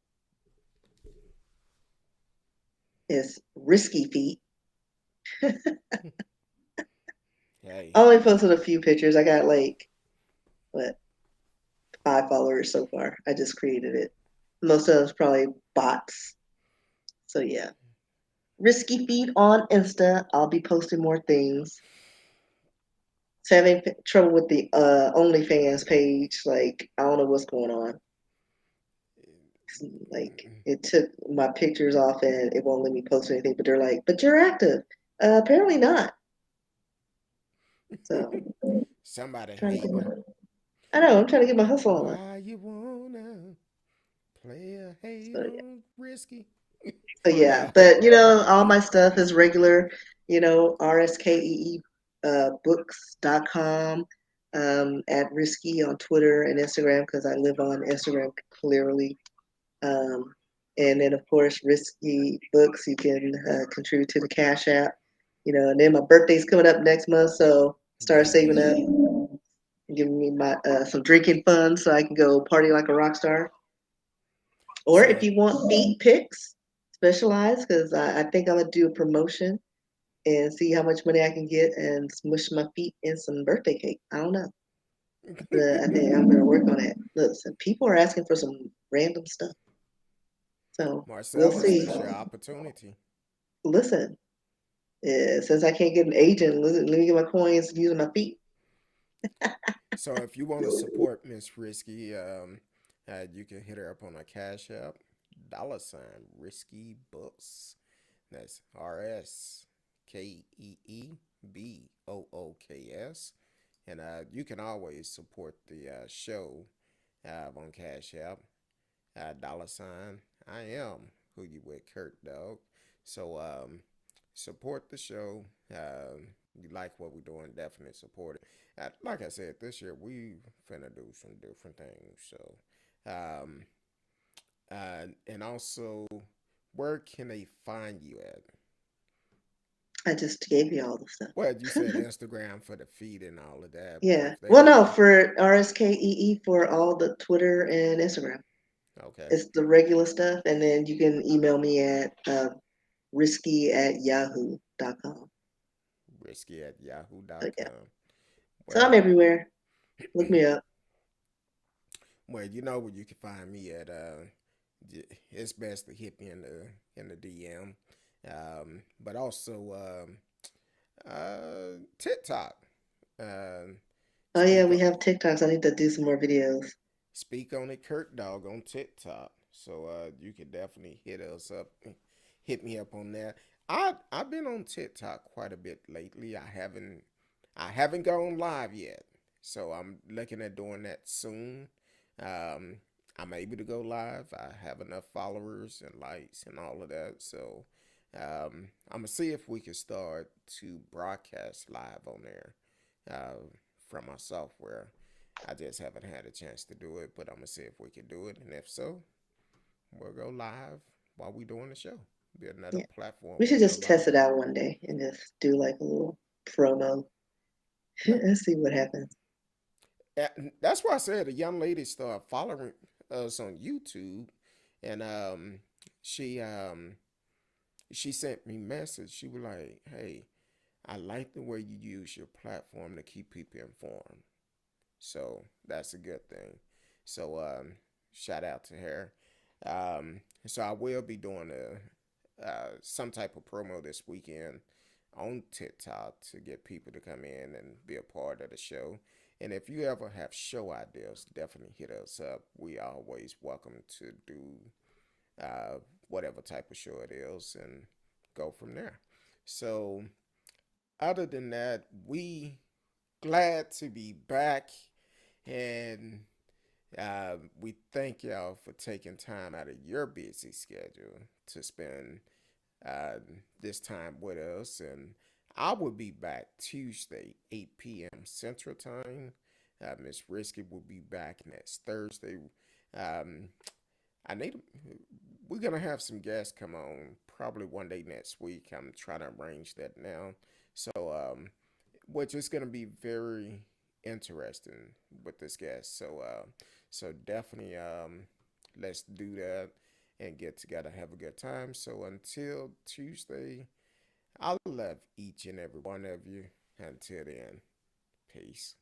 S3: It's Risky Feet.
S2: Hey.
S3: I only posted a few pictures. I got like, what, 5 followers so far. I just created it. Most of them's probably bots. So yeah. Risky Feet on Insta. I'll be posting more things. Having trouble with the OnlyFans page. Like, I don't know what's going on. Like, it took my pictures off and it won't let me post anything. But they're like, but you're active. Apparently not. So
S2: Somebody
S3: trying to get
S2: hating.
S3: I know I'm trying to get my hustle on.
S2: Why you wanna play a hate
S3: So yeah.
S2: on Risky?
S3: So yeah, but all my stuff is regular. RSKEE books.com, at Risky on Twitter and Instagram because I live on Instagram clearly. Um, and then, of course, Risky Books, you can contribute to the Cash App. And then my birthday's coming up next month, so start saving
S2: Hey.
S3: up, giving me my some drinking funds so I can go party like a rock star. Or if
S2: So
S3: you want feet pics, specialized, because I think I'm going to do a promotion and see how much money I can get and smush my feet in some birthday cake. I don't know. But I think I'm going to work on it. Listen, people are asking for some random stuff. So we'll
S2: Marcellus,
S3: see.
S2: this your opportunity.
S3: Listen, since I can't get an agent, listen, let me get my coins using my feet.
S2: So if you want to support Miss Risky, you can hit her up on a Cash App, $Risky Books. That's RSKEEBOOKS. And you can always support the show on Cash App, $. I am who you with, Kurt Dog. So support the show. You like what we're doing, definitely support it. Like I said, this year we finna do some different things. So, um, and also, where can they find you at?
S3: I just gave you all the stuff.
S2: Well, you said Instagram for the feed and all of that, but
S3: Yeah.
S2: if they
S3: Well,
S2: want
S3: no,
S2: to,
S3: for RSKEE for all the Twitter and Instagram.
S2: okay,
S3: It's the regular stuff. And then you can email me at risky@yahoo.com.
S2: risky at
S3: So yeah.
S2: yahoo.com.
S3: So I'm
S2: Well,
S3: everywhere. Look me up.
S2: well, you know where you can find me at. It's best to hit me in the DM, but also TikTok. Um,
S3: Oh yeah,
S2: speak
S3: we
S2: on
S3: have TikToks. I need to do some more videos.
S2: speak on it, Kurt Dog on TikTok. So you can definitely hit us up, hit me up on there. I've been on TikTok quite a bit lately. I haven't gone live yet, so I'm looking at doing that soon. Um, I'm able to go live. I have enough followers and likes and all of that. So I'm gonna see if we can start to broadcast live on there from my software. I just haven't had a chance to do it, but I'm gonna see if we can do it, and if so, we'll go live while we doing the show. be another
S3: Yeah.
S2: platform
S3: We
S2: for
S3: should
S2: your
S3: just test it
S2: life.
S3: out one day and just do like a little promo and see what happens.
S2: That's why I said a young lady started following us on YouTube, and she um, she sent me a message. She was like, "Hey, I like the way you use your platform to keep people informed." So that's a good thing. So shout out to her. So I will be doing a some type of promo this weekend on TikTok to get people to come in and be a part of the show. And if you ever have show ideas, definitely hit us up. We are always welcome to do uh, whatever type of show it is and go from there. So other than that, we glad to be back, and we thank y'all for taking time out of your busy schedule to spend uh, this time with us. And I will be back Tuesday, 8 p.m. Central Time. Miss Risky will be back next Thursday. Um, I need. We're gonna have some guests come on probably one day next week. I'm trying to arrange that now. So, which is gonna be very interesting with this guest. So, so definitely, let's do that and get together, have a good time. So until Tuesday, I love each and every one of you. Until then, peace.